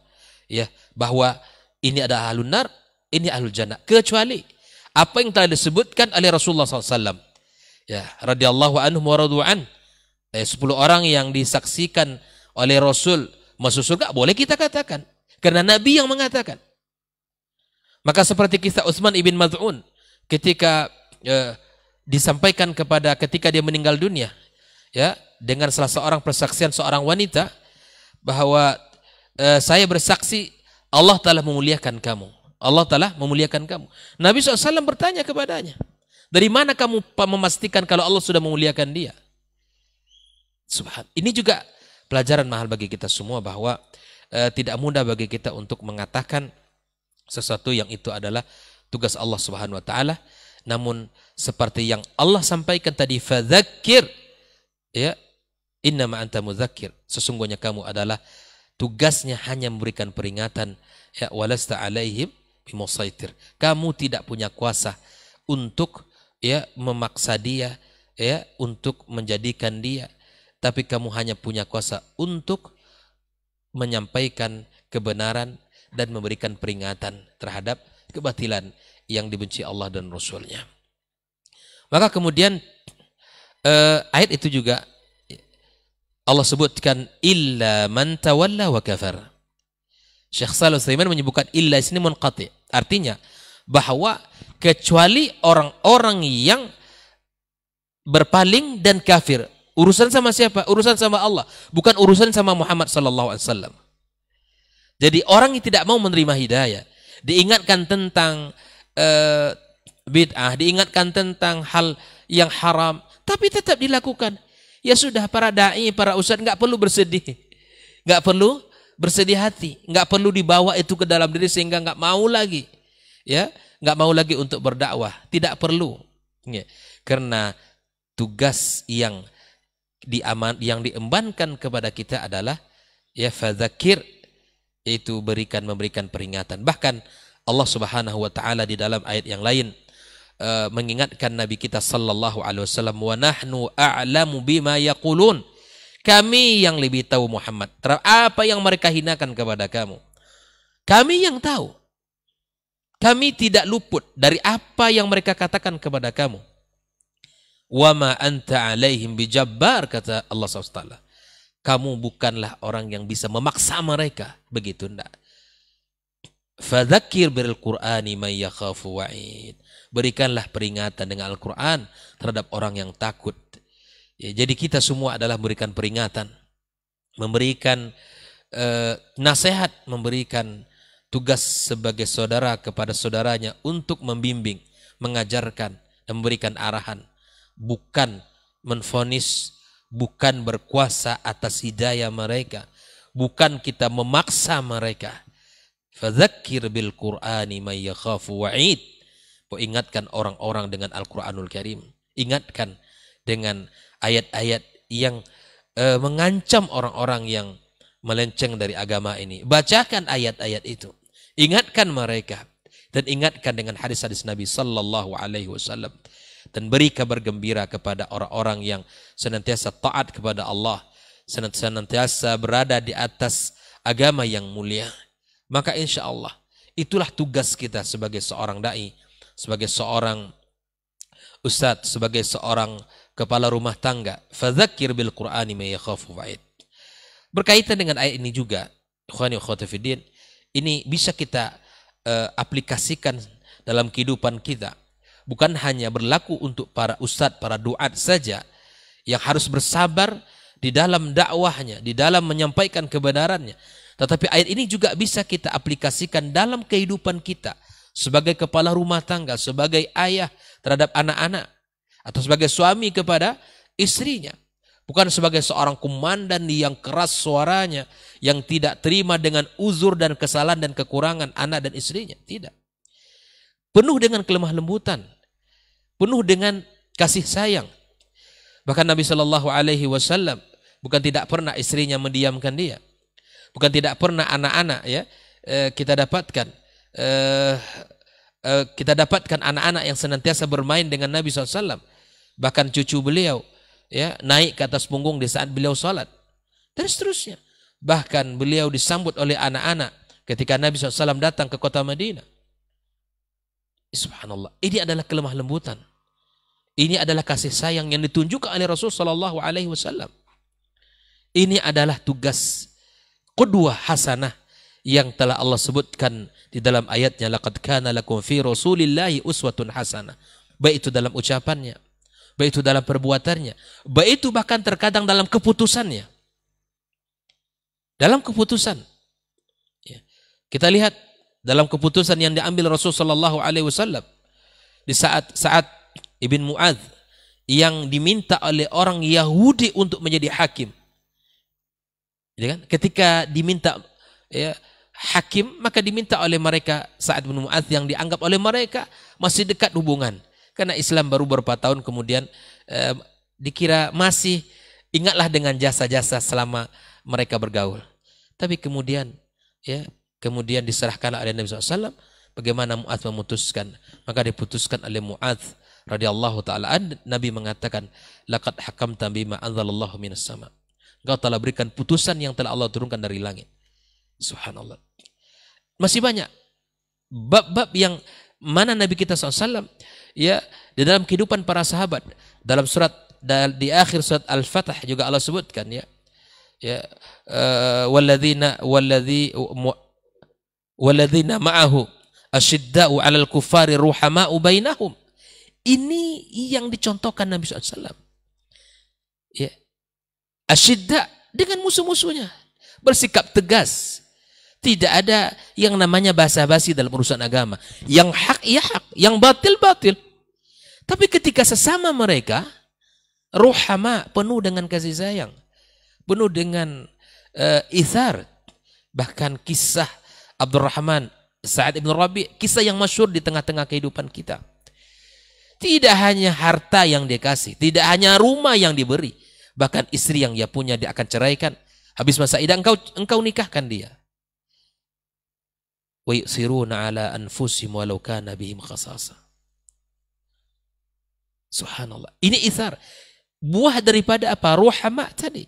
ya bahwa ini ada ahlun nar, ini ahlul jannah, kecuali apa yang telah disebutkan oleh Rasulullah SAW. Ya, radhiyallahu anhum wa radu'an. 10 orang yang disaksikan oleh Rasul masuk surga boleh kita katakan karena Nabi yang mengatakan. Maka seperti kisah Utsman ibn Maz'un ketika disampaikan ketika dia meninggal dunia, ya dengan salah seorang persaksian seorang wanita bahwa saya bersaksi Allah telah memuliakan kamu. Allah telah memuliakan kamu. Nabi SAW bertanya kepadanya, dari mana kamu memastikan kalau Allah sudah memuliakan dia? Subhan. Ini juga pelajaran mahal bagi kita semua bahwa tidak mudah bagi kita untuk mengatakan sesuatu yang itu adalah tugas Allah Subhanahu wa taala. Namun seperti yang Allah sampaikan tadi, fadzakir, ya, innama anta mudzakir. Sesungguhnya kamu adalah tugasnya hanya memberikan peringatan, ya, walasta alaihim bimusaitir. Kamu tidak punya kuasa untuk, ya, memaksa dia, ya, untuk menjadikan dia, tapi kamu hanya punya kuasa untuk menyampaikan kebenaran dan memberikan peringatan terhadap kebatilan yang dibenci Allah dan Rasulnya. Maka kemudian ayat itu juga Allah sebutkan illa man tawalla wa kafar. Syekh Shalih Utsaimin menyebutkan illa ini munqati. Artinya bahwa kecuali orang-orang yang berpaling dan kafir. Urusan sama siapa? Urusan sama Allah, bukan urusan sama Muhammad sallallahu alaihi wasallam. Jadi orang yang tidak mau menerima hidayah, diingatkan tentang bid'ah, diingatkan tentang hal yang haram, tapi tetap dilakukan. Ya sudah, para dai, para ustaz nggak perlu bersedih, nggak perlu bersedih hati, nggak perlu dibawa itu ke dalam diri sehingga nggak mau lagi, ya, nggak mau lagi untuk berdakwah, tidak perlu, ya. Karena tugas yang diembankan kepada kita adalah, ya, fadzakir, yaitu memberikan peringatan. Bahkan Allah Subhanahu wa taala di dalam ayat yang lain mengingatkan Nabi kita sallallahu alaihi wasallam, wa nahnu a'lamu bima yaqulun. Kami yang lebih tahu Muhammad terhadap apa yang mereka hinakan kepada kamu. Kami yang tahu. Kami tidak luput dari apa yang mereka katakan kepada kamu. Wa ma anta alaihim bijabbar, kata Allah SWT. Kamu bukanlah orang yang bisa memaksa mereka, begitu enggak. Fadzakir bil Qur'ani may yakhafu wa'id. Berikanlah peringatan dengan Al-Qur'an terhadap orang yang takut. Ya, jadi kita semua adalah memberikan peringatan, memberikan nasihat, memberikan tugas sebagai saudara kepada saudaranya untuk membimbing, mengajarkan dan memberikan arahan, bukan menvonis, bukan berkuasa atas hidayah mereka, bukan kita memaksa mereka. Fadzakir bil Qur'ani may yakhafu wa'id. Ingatkan orang-orang dengan Al-Qur'anul Karim. Ingatkan dengan ayat-ayat yang mengancam orang-orang yang melenceng dari agama ini. Bacakan ayat-ayat itu. Ingatkan mereka dan ingatkan dengan hadis-hadis Nabi sallallahu alaihi wasallam, dan beri kabar gembira kepada orang-orang yang senantiasa taat kepada Allah, senantiasa berada di atas agama yang mulia. Maka insya Allah itulah tugas kita sebagai seorang dai, sebagai seorang ustadz, sebagai seorang kepala rumah tangga. Fadzakir bil Qur'ani may yakhafu wa'id. Berkaitan dengan ayat ini juga, ikhwani wa akhwati fiddin, ini bisa kita aplikasikan dalam kehidupan kita. Bukan hanya berlaku untuk para ustadz, para duat saja yang harus bersabar di dalam dakwahnya, di dalam menyampaikan kebenarannya. Tetapi ayat ini juga bisa kita aplikasikan dalam kehidupan kita sebagai kepala rumah tangga, sebagai ayah terhadap anak-anak, atau sebagai suami kepada istrinya. Bukan sebagai seorang komandan yang keras suaranya, yang tidak terima dengan uzur dan kesalahan dan kekurangan anak dan istrinya. Tidak. Penuh dengan kelemah lembutan, penuh dengan kasih sayang. Bahkan Nabi Shallallahu Alaihi Wasallam bukan tidak pernah istrinya mendiamkan dia, bukan tidak pernah anak-anak, ya, kita dapatkan anak-anak yang senantiasa bermain dengan Nabi SAW. Bahkan cucu beliau, ya, naik ke atas punggung di saat beliau sholat, dan seterusnya. Bahkan beliau disambut oleh anak-anak ketika Nabi SAW datang ke kota Madinah. Subhanallah, ini adalah kelemah lembutan. Ini adalah kasih sayang yang ditunjukkan oleh Rasul Sallallahu Alaihi Wasallam. Ini adalah tugas qudwah hasanah yang telah Allah sebutkan di dalam ayatnya, laqad kana lakum fi rasulillahi uswatun hasanah. Baik itu dalam ucapannya baik itu dalam perbuatannya, baik itu bahkan terkadang dalam keputusannya. Dalam keputusan, ya. Kita lihat dalam keputusan yang diambil Rasulullah SAW di saat Ibn Mu'adz yang diminta oleh orang Yahudi untuk menjadi hakim. Ya kan? Ketika diminta ya, hakim, maka diminta oleh mereka Sa'ad bin Mu'adz yang dianggap oleh mereka masih dekat hubungan. Karena Islam baru beberapa tahun kemudian dikira masih ingatlah dengan jasa-jasa selama mereka bergaul. Tapi kemudian diserahkan oleh Nabi SAW bagaimana Mu'adz memutuskan. Maka diputuskan oleh Mu'adz radhiyallahu ta'ala an, Nabi mengatakan, laqad hakamta bima anzalallahu minas sama. Engkau telah berikan putusan yang telah Allah turunkan dari langit. Subhanallah. Masih banyak bab-bab yang mana Nabi kita SAW ya di dalam kehidupan para sahabat, dalam surat di akhir surat Al-Fatah juga Allah sebutkan ya walladzina ma'ahu asyidda'u 'alal kuffari ruhama'u bainahum. Ini yang dicontohkan Nabi SAW. Ya. Asyidda dengan musuh-musuhnya, bersikap tegas. Tidak ada yang namanya basa-basi dalam urusan agama. Yang hak ya hak, yang batil batil. Tapi ketika sesama mereka ruhama, penuh dengan kasih sayang, penuh dengan ithar. Bahkan kisah Abdurrahman Sa'ad ibn Rabi, kisah yang masyhur di tengah-tengah kehidupan kita. Tidak hanya harta yang dia kasih, tidak hanya rumah yang diberi, bahkan istri yang dia punya dia akan ceraikan. Habis masa iddah engkau nikahkan dia. Wa yusiruna ala anfusihim walau kana bihim khasasa. Subhanallah. Ini ithar. Buah daripada apa? Ruhama tadi.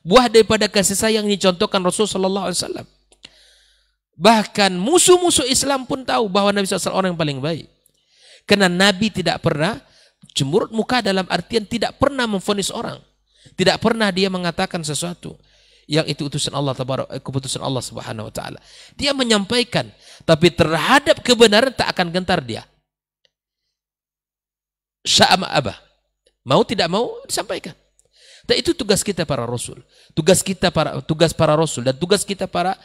Buah daripada kasih sayang yang dicontohkan Rasulullah SAW. Bahkan musuh-musuh Islam pun tahu bahwa Nabi SAW orang yang paling baik. Karena Nabi tidak pernah cemberut muka, dalam artian tidak pernah memvonis orang. Tidak pernah dia mengatakan sesuatu yang itu utusan Allah, keputusan Allah Subhanahu wa taala. Dia menyampaikan, tapi terhadap kebenaran tak akan gentar dia. Sya'ama abah. Mau tidak mau disampaikan. Dan itu tugas kita para rasul. Tugas para rasul dan tugas kita para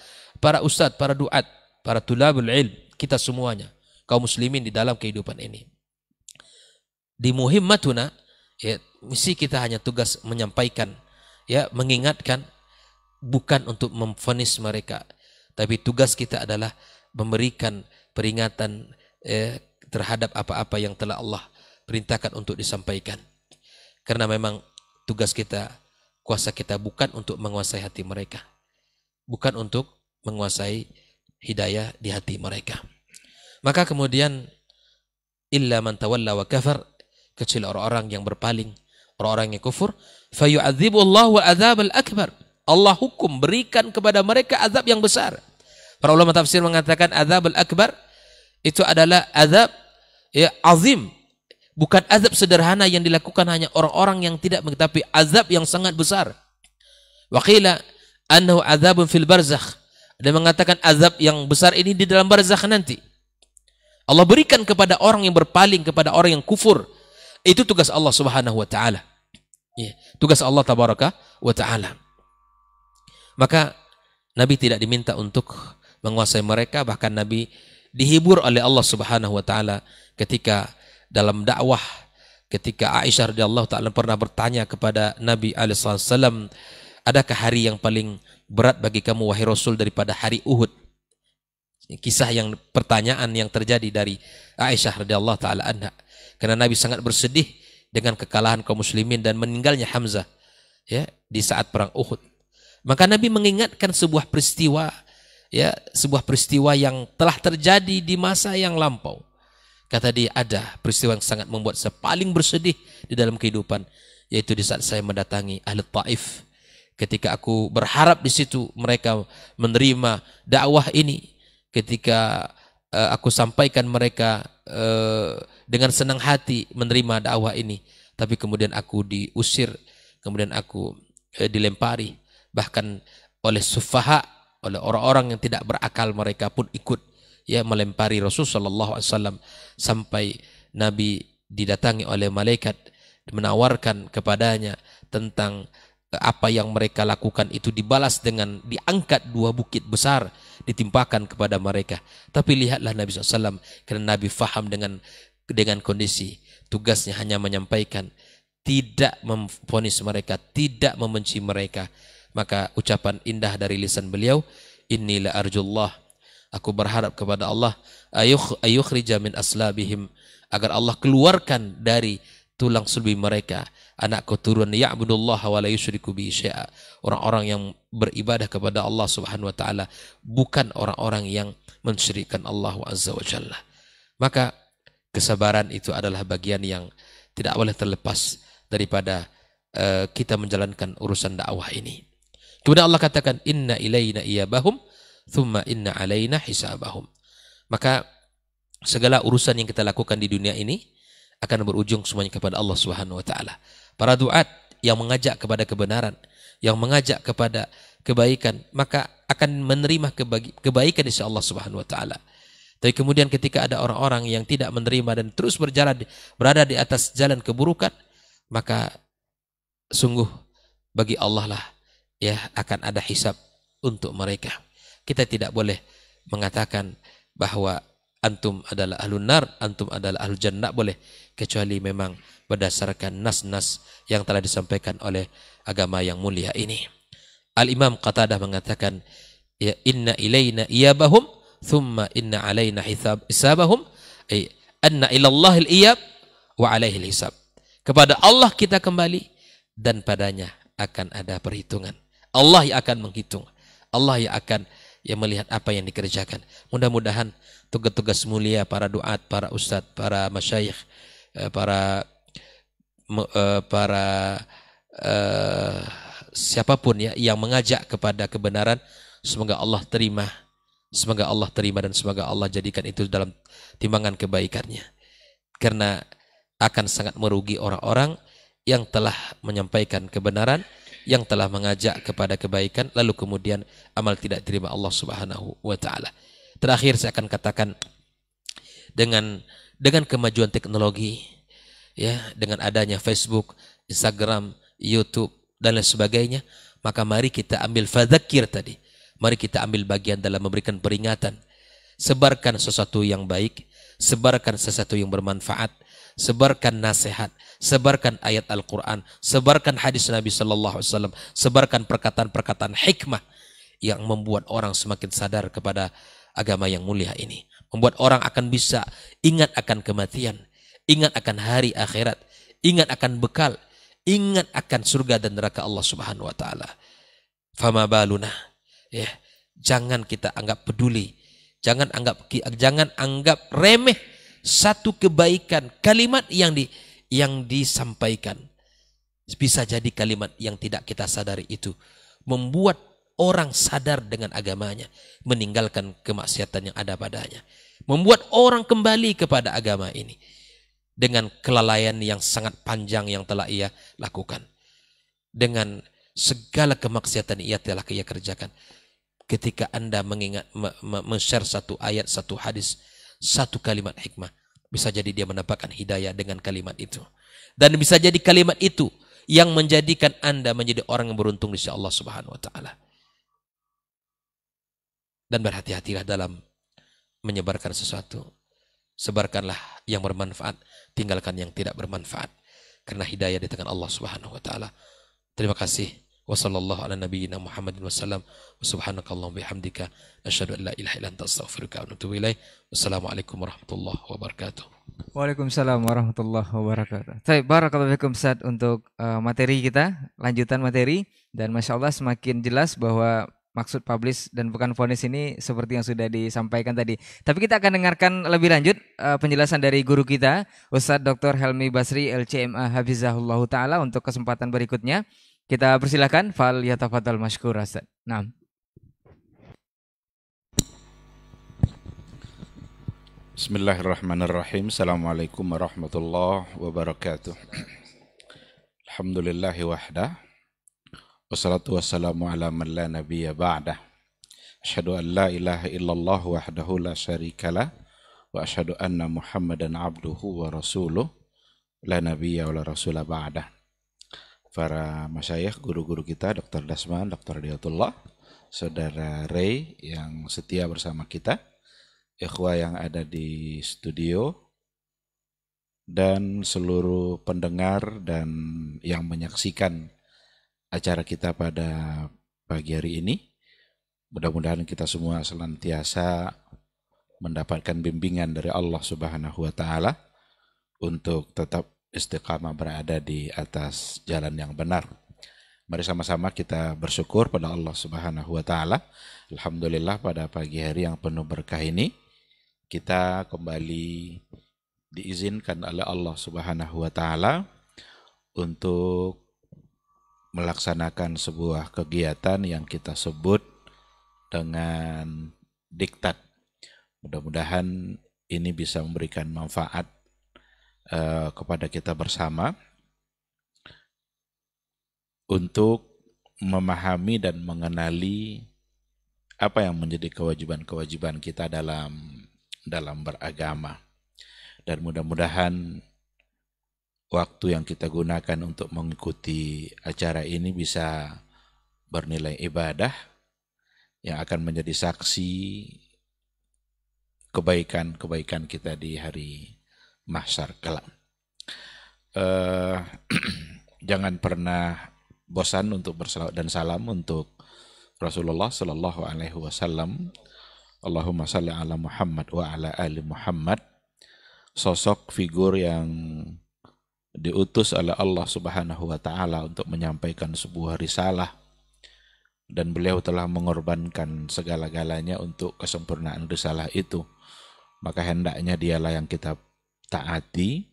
ustadz, para duat, para tulabul ilm, kita semuanya, kaum muslimin di dalam kehidupan ini. Di muhimmatuna, ya, misi kita hanya tugas menyampaikan, ya, mengingatkan, bukan untuk memvonis mereka, tapi tugas kita adalah memberikan peringatan terhadap apa-apa yang telah Allah perintahkan untuk disampaikan. Karena memang tugas kita, kuasa kita bukan untuk menguasai hati mereka, bukan untuk menguasai hidayah di hati mereka. Maka kemudian illa man tawalla wa kafar, kecuali orang-orang yang berpaling, orang-orang yang kufur, fayu'adzibu Allah wa adzabal akbar. Allah hukum, berikan kepada mereka azab yang besar. Para ulama tafsir mengatakan azab al-akbar itu adalah azab ya azim, bukan azab sederhana yang dilakukan hanya orang-orang yang tidak mengetahui, azab yang sangat besar. Wa qila annahu azabun fil barzakh, dan mengatakan azab yang besar ini di dalam barzakh nanti. Allah berikan kepada orang yang berpaling, kepada orang yang kufur. Itu tugas Allah Subhanahu wa taala. Ya, tugas Allah tabaraka wa taala. Maka Nabi tidak diminta untuk menguasai mereka, bahkan Nabi dihibur oleh Allah Subhanahu wa taala ketika dalam dakwah, ketika Aisyah radhiyallahu taala pernah bertanya kepada Nabi alaihi wasallam, adakah hari yang paling berat bagi kamu wahai Rasul daripada hari Uhud? Kisah yang pertanyaan yang terjadi dari Aisyah radhiyallahu taala anha, karena Nabi sangat bersedih dengan kekalahan kaum muslimin dan meninggalnya Hamzah ya di saat perang Uhud. Maka Nabi mengingatkan sebuah peristiwa, ya, sebuah peristiwa yang telah terjadi di masa yang lampau. Kata dia, ada peristiwa yang sangat membuat saya paling bersedih di dalam kehidupan, yaitu di saat saya mendatangi Ahli Taif. Ketika aku berharap di situ mereka menerima dakwah ini, ketika aku sampaikan mereka dengan senang hati menerima dakwah ini, tapi kemudian aku diusir, kemudian aku dilempari. Bahkan oleh sufaha, oleh orang-orang yang tidak berakal, mereka pun ikut ya melempari Rasulullah SAW, sampai Nabi didatangi oleh malaikat menawarkan kepadanya tentang apa yang mereka lakukan itu dibalas dengan diangkat 2 bukit besar ditimpakan kepada mereka. Tapi lihatlah Nabi SAW, karena Nabi faham dengan kondisi tugasnya hanya menyampaikan, tidak memvonis mereka, tidak membenci mereka. Maka ucapan indah dari lisan beliau, inni la arjullah, aku berharap kepada Allah, ayukhrija min aslabihim, agar Allah keluarkan dari tulang sulbi mereka anak keturunan ya'budullah wa la yusyriku bihi syai'a, orang-orang yang beribadah kepada Allah Subhanahu wa taala, bukan orang-orang yang mensyirikkan Allah azza wa jalla. Maka kesabaran itu adalah bagian yang tidak boleh terlepas daripada kita menjalankan urusan dakwah ini. Kemudian Allah katakan, inna ilaina iyabahum thumma inna alaina hisabahum. Maka segala urusan yang kita lakukan di dunia ini akan berujung semuanya kepada Allah Subhanahu wa taala. Para duat yang mengajak kepada kebenaran, yang mengajak kepada kebaikan, maka akan menerima kebaikan insya Allah Subhanahu wa taala. Tapi kemudian ketika ada orang-orang yang tidak menerima dan terus berada di atas jalan keburukan, maka sungguh bagi Allah lah ya akan ada hisab untuk mereka. Kita tidak boleh mengatakan bahwa antum adalah ahlun nar, antum adalah ahlul jannah, boleh, kecuali memang berdasarkan nas-nas yang telah disampaikan oleh agama yang mulia ini. Al-Imam Qatadah mengatakan, ya inna ilaina iyabahum thumma inna alaina hisabahum, ay anna ilallahil iyab wa alaihil hisab. Kepada Allah kita kembali dan padanya akan ada perhitungan. Allah yang akan menghitung, Allah yang akan melihat apa yang dikerjakan. Mudah-mudahan tugas-tugas mulia para duat, para ustadz, para masyayikh, siapapun ya yang mengajak kepada kebenaran, semoga Allah terima, dan semoga Allah jadikan itu dalam timbangan kebaikannya. Karena akan sangat merugi orang-orang yang telah menyampaikan kebenaran, yang telah mengajak kepada kebaikan, lalu kemudian amal tidak terima Allah Subhanahu wa taala. Terakhir saya akan katakan, dengan kemajuan teknologi ya, dengan adanya Facebook, Instagram, YouTube dan lain sebagainya, maka mari kita ambil fadzakir tadi. Mari kita ambil bagian dalam memberikan peringatan. Sebarkan sesuatu yang baik, sebarkan sesuatu yang bermanfaat, sebarkan nasihat, sebarkan ayat Al-Quran, sebarkan hadis Nabi Sallallahu Alaihi Wasallam, sebarkan perkataan-perkataan hikmah yang membuat orang semakin sadar kepada agama yang mulia ini, membuat orang akan bisa ingat akan kematian, ingat akan hari akhirat, ingat akan bekal, ingat akan surga dan neraka Allah Subhanahu wa taala. Fama baluna, ya, jangan kita anggap peduli, jangan anggap remeh satu kebaikan, kalimat yang disampaikan. Bisa jadi kalimat yang tidak kita sadari itu membuat orang sadar dengan agamanya, meninggalkan kemaksiatan yang ada padanya, membuat orang kembali kepada agama ini dengan kelalaian yang sangat panjang yang telah ia lakukan, dengan segala kemaksiatan ia telah ia kerjakan. Ketika Anda mengingat men-share satu ayat, satu hadis, satu kalimat hikmah, bisa jadi dia mendapatkan hidayah dengan kalimat itu, dan bisa jadi kalimat itu yang menjadikan Anda menjadi orang yang beruntung di sisi Allah Subhanahu wa taala. Dan berhati-hatilah dalam menyebarkan sesuatu. Sebarkanlah yang bermanfaat, tinggalkan yang tidak bermanfaat, karena hidayah di tangan Allah Subhanahu wa taala. Terima kasih. Wassallallahu ala nabiyyina Muhammadin wasallam. Subhanakallahumma bihamdika asyhadu an la ilaha illa anta astaghfiruka wa atubu ilaik. Wassalamualaikum warahmatullahi wabarakatuh. Waalaikumsalam warahmatullahi wabarakatuh. Baik, barakallahu fikum Ustaz untuk materi kita, lanjutan materi, dan Masya Allah semakin jelas bahwa maksud publish dan bukan vonis ini seperti yang sudah disampaikan tadi. Tapi kita akan dengarkan lebih lanjut penjelasan dari guru kita, Ustaz Dr. Helmi Basri LCMA Hafizahullah Ta'ala untuk kesempatan berikutnya. Kita persilakan, fal yatafadhal mashkur Ustaz. Nah. Bismillahirrahmanirrahim. Assalamualaikum warahmatullahi wabarakatuh. Alhamdulillahi wahdah. Wassalatu wassalamu ala man la nabiyya ba'dah. Asyhadu an la ilaha illallah wahdahu la syarikalah wa asyhadu anna Muhammadan abduhu wa rasuluh. la nabiyya wa la rasula ba'dah. Para masyayikh, guru-guru kita, Dr. Dasman, Dr. Hidayatullah, Saudara Ray yang setia bersama kita, ikhwah yang ada di studio, dan seluruh pendengar dan yang menyaksikan acara kita pada pagi hari ini. Mudah-mudahan kita semua senantiasa mendapatkan bimbingan dari Allah Subhanahu wa Ta'ala untuk tetap istiqamah berada di atas jalan yang benar. Mari sama-sama kita bersyukur pada Allah Subhanahu wa Ta'ala. Alhamdulillah, pada pagi hari yang penuh berkah ini kita kembali diizinkan oleh Allah Subhanahu wa Ta'ala untuk melaksanakan sebuah kegiatan yang kita sebut dengan diktat. Mudah-mudahan ini bisa memberikan manfaat kepada kita bersama untuk memahami dan mengenali apa yang menjadi kewajiban-kewajiban kita dalam beragama. Dan mudah-mudahan waktu yang kita gunakan untuk mengikuti acara ini bisa bernilai ibadah yang akan menjadi saksi kebaikan-kebaikan kita di hari mahsyar kelak. Jangan pernah bosan untuk bersalawat dan salam untuk Rasulullah Sallallahu Alaihi Wasallam. Allahumma salli ala Muhammad wa ala ali Muhammad. Sosok figur yang diutus oleh Allah Subhanahu wa Ta'ala untuk menyampaikan sebuah risalah, dan beliau telah mengorbankan segala-galanya untuk kesempurnaan risalah itu. Maka hendaknya dialah yang kita taati,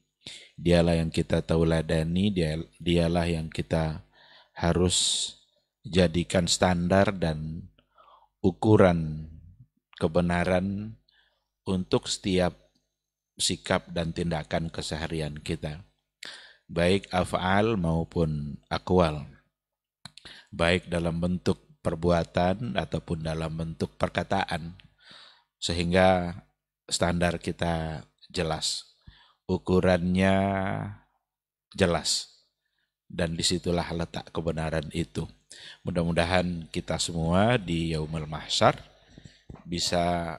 dialah yang kita tauladani, dialah yang kita harus jadikan standar dan ukuran kebenaran untuk setiap sikap dan tindakan keseharian kita, baik af'al maupun akwal, baik dalam bentuk perbuatan ataupun dalam bentuk perkataan, sehingga standar kita jelas, ukurannya jelas, dan disitulah letak kebenaran itu. Mudah-mudahan kita semua di Yaumul Mahsyar bisa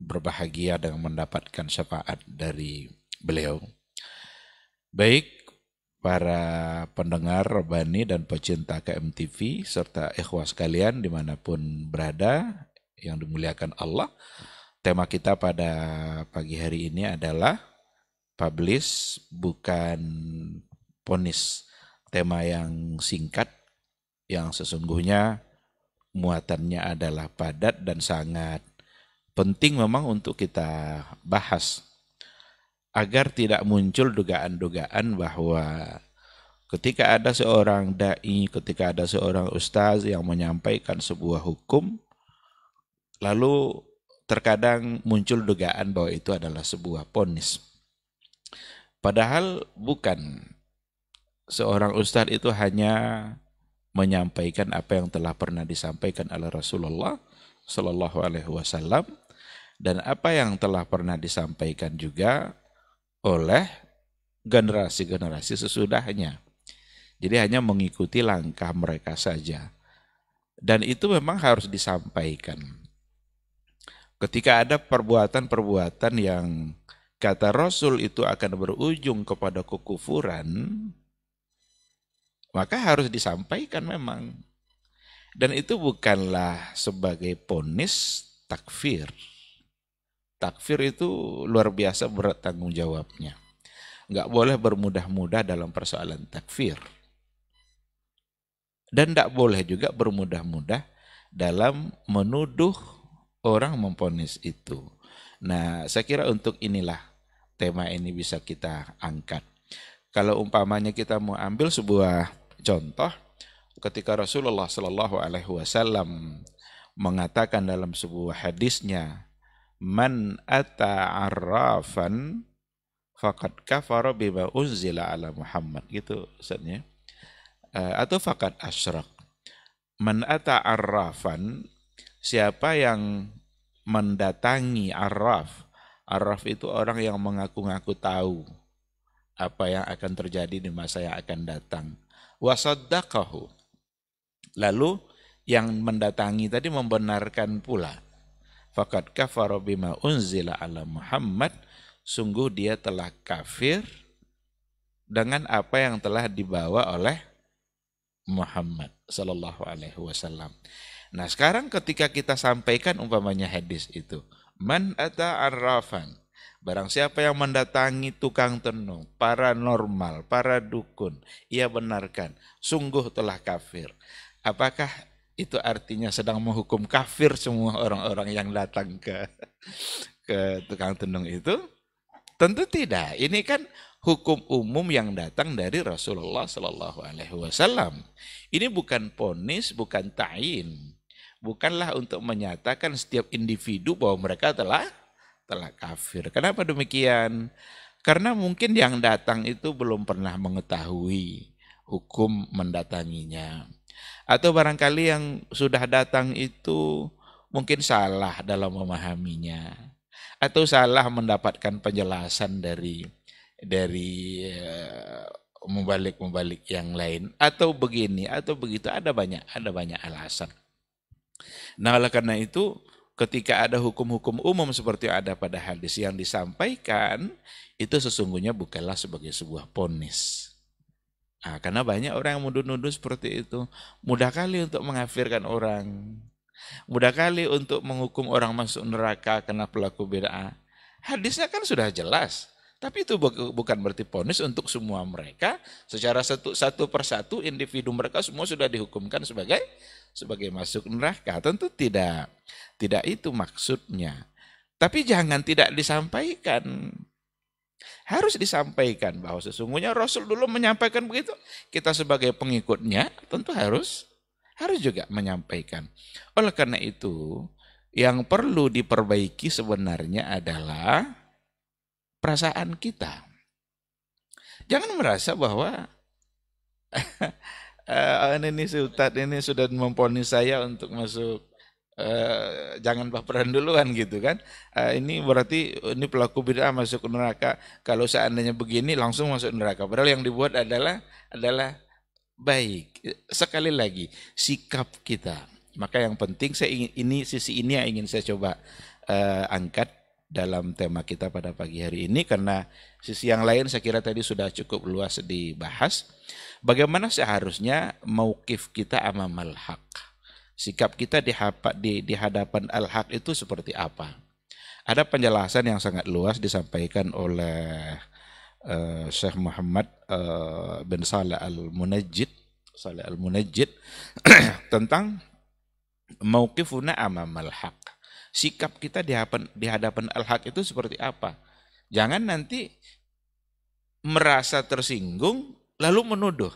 berbahagia dengan mendapatkan syafaat dari beliau. Baik para pendengar Rabbani dan pecinta KMTV serta ikhwah sekalian dimanapun berada yang dimuliakan Allah, tema kita pada pagi hari ini adalah publish bukan ponis. Tema yang singkat yang sesungguhnya muatannya adalah padat dan sangat penting memang untuk kita bahas, agar tidak muncul dugaan-dugaan bahwa ketika ada seorang da'i, ketika ada seorang ustaz yang menyampaikan sebuah hukum, lalu terkadang muncul dugaan bahwa itu adalah sebuah ponis. Padahal bukan. Seorang ustaz itu hanya menyampaikan apa yang telah pernah disampaikan oleh Rasulullah Sallallahu Alaihi Wasallam, dan apa yang telah pernah disampaikan juga oleh generasi-generasi sesudahnya. Jadi hanya mengikuti langkah mereka saja. Dan itu memang harus disampaikan. Ketika ada perbuatan-perbuatan yang kata Rasul itu akan berujung kepada kekufuran, maka harus disampaikan memang. Dan itu bukanlah sebagai ponis takfir. Takfir itu luar biasa berat tanggung jawabnya. Nggak boleh bermudah-mudah dalam persoalan takfir. Dan nggak boleh juga bermudah-mudah dalam menuduh orang memponis itu. Nah, saya kira untuk inilah tema ini bisa kita angkat. Kalau umpamanya kita mau ambil sebuah contoh, ketika Rasulullah Sallallahu Alaihi Wasallam mengatakan dalam sebuah hadisnya, man ata arrafan faqad kafara bima unzila ala Muhammad, gitu Ustaznya. Atau faqad asyrak. Man ata arrafan, siapa yang mendatangi arraf. Arraf itu orang yang mengaku-ngaku tahu. apa yang akan terjadi di masa yang akan datang. Wa saddaqahu. Lalu yang mendatangi tadi membenarkan pula. Faqad kafara bima unzila ala Muhammad, sungguh dia telah kafir dengan apa yang telah dibawa oleh Muhammad sallallahu alaihi wasallam. Nah, sekarang ketika kita sampaikan umpamanya hadis itu, man ata arrafan, barang siapa yang mendatangi tukang tenung, paranormal, para dukun, ia benarkan, sungguh telah kafir. Apakah itu artinya sedang menghukum kafir semua orang-orang yang datang ke tukang tenung itu? Tentu tidak. Ini kan hukum umum yang datang dari Rasulullah Sallallahu Alaihi Wasallam. Ini bukan ponis, bukan ta'in, bukanlah untuk menyatakan setiap individu bahwa mereka telah kafir. Kenapa demikian? Karena mungkin yang datang itu belum pernah mengetahui hukum mendatanginya. Atau barangkali yang sudah datang itu mungkin salah dalam memahaminya. Atau salah mendapatkan penjelasan dari mubalik yang lain. Atau begini, atau begitu. Ada banyak alasan. Nah, oleh karena itu ketika ada hukum-hukum umum seperti yang ada pada hadis yang disampaikan, itu sesungguhnya bukanlah sebagai sebuah ponis. Nah, karena banyak orang yang nuduh-nuduh seperti itu. Mudah kali untuk mengkafirkan orang. Mudah kali untuk menghukum orang masuk neraka karena pelaku bid'ah. Hadisnya kan sudah jelas. Tapi itu bukan berarti ponis untuk semua mereka. Secara satu persatu individu mereka semua sudah dihukumkan sebagai masuk neraka. Tentu tidak. Tidak itu maksudnya. Tapi jangan tidak disampaikan. Harus disampaikan bahwa sesungguhnya Rasul dulu menyampaikan begitu. Kita sebagai pengikutnya tentu harus juga menyampaikan. Oleh karena itu, yang perlu diperbaiki sebenarnya adalah perasaan kita. Jangan merasa bahwa ini si Ustadz ini sudah memponis saya untuk masuk, jangan baperan duluan gitu kan. Ini berarti ini pelaku bid'ah masuk neraka. Kalau seandainya begini langsung masuk neraka. Padahal yang dibuat adalah baik. Sekali lagi sikap kita. Maka yang penting sisi ini yang ingin saya coba angkat dalam tema kita pada pagi hari ini, karena sisi yang lain saya kira tadi sudah cukup luas dibahas. Bagaimana seharusnya mauqif kita amamal haq. Sikap kita di hadapan al-haq itu seperti apa? Ada penjelasan yang sangat luas disampaikan oleh Syekh Muhammad bin Saleh Al-Munajjid tentang mauqifuna amamal haq. Sikap kita di hadapan al-haq itu seperti apa? Jangan nanti merasa tersinggung lalu menuduh.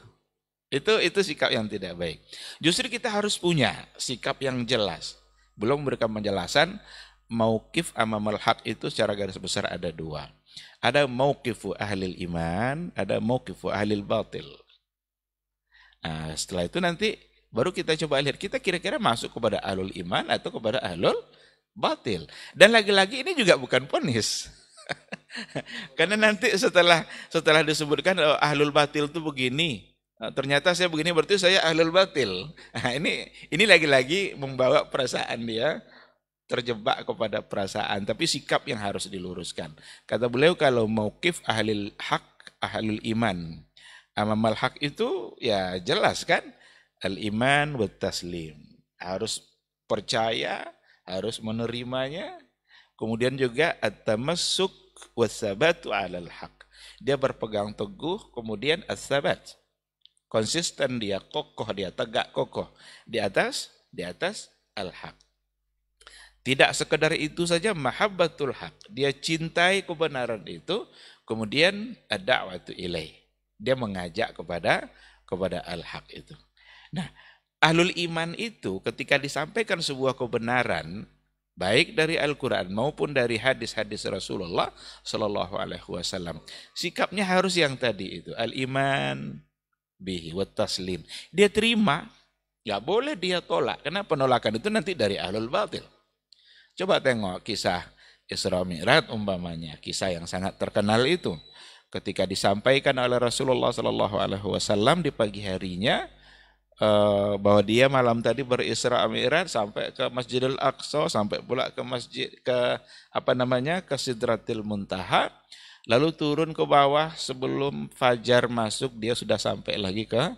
Itu sikap yang tidak baik. Justru kita harus punya sikap yang jelas. Belum memberikan penjelasan, mauqif amamal haq itu secara garis besar ada dua. Ada mauqifu ahlil iman, ada mauqifu ahlil batil. Nah, setelah itu nanti baru kita coba lihat kita kira-kira masuk kepada ahlul iman atau kepada ahlul batil. Dan lagi-lagi ini juga bukan ponis. Karena nanti setelah disebutkan ahlul batil itu begini, ternyata saya begini berarti saya ahlul batil. Nah, ini lagi-lagi membawa perasaan dia terjebak kepada perasaan, tapi sikap yang harus diluruskan. Kata beliau kalau mauqif ahlul haq, ahlul iman, amamal haq itu ya jelas kan, al-iman wa taslim. Harus percaya, harus menerimanya. Kemudian juga at-tamassuk was-sabatu 'alal haq. Dia berpegang teguh, kemudian as-sabat. Konsisten dia, kokoh dia, tegak kokoh di atas al-haq. Tidak sekedar itu saja, mahabbatul haq. Dia cintai kebenaran itu, kemudian ad-da'watu ilaih. Dia mengajak kepada al-haq itu. Nah, ahlul iman itu ketika disampaikan sebuah kebenaran, baik dari Al-Quran maupun dari hadis-hadis Rasulullah Sallallahu Alaihi Wasallam, sikapnya harus yang tadi itu, al-iman bihi wa taslim. Dia terima, nggak boleh dia tolak, karena penolakan itu nanti dari ahlul batil. Coba tengok kisah Isra Mi'raj umpamanya, kisah yang sangat terkenal itu. ketika disampaikan oleh Rasulullah Sallallahu Alaihi Wasallam di pagi harinya bahwa dia malam tadi berisra Mi'raj sampai ke Masjidil Aqsa, sampai pula ke ke Sidratil Muntaha, lalu turun ke bawah sebelum fajar masuk dia sudah sampai lagi ke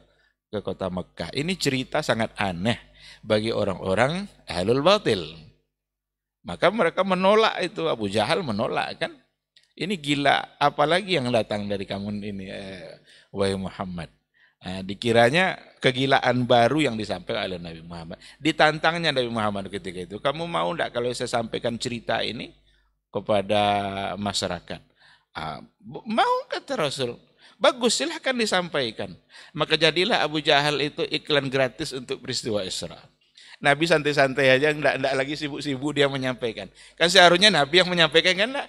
kota Mekah. Ini cerita sangat aneh bagi orang-orang ahlul batil. Maka mereka menolak itu, Abu Jahal menolak kan. Ini gila, apalagi yang datang dari kamu ini, wahai Muhammad. Dikiranya kegilaan baru yang disampaikan oleh Nabi Muhammad. Ditantangnya Nabi Muhammad ketika itu, kamu mau enggak kalau saya sampaikan cerita ini kepada masyarakat? Mau, kata Rasul. Bagus, silahkan disampaikan. Maka jadilah Abu Jahal itu iklan gratis untuk peristiwa Isra. Nabi santai-santai aja, enggak lagi sibuk-sibuk dia menyampaikan. Kan seharusnya Nabi yang menyampaikan, kan enggak?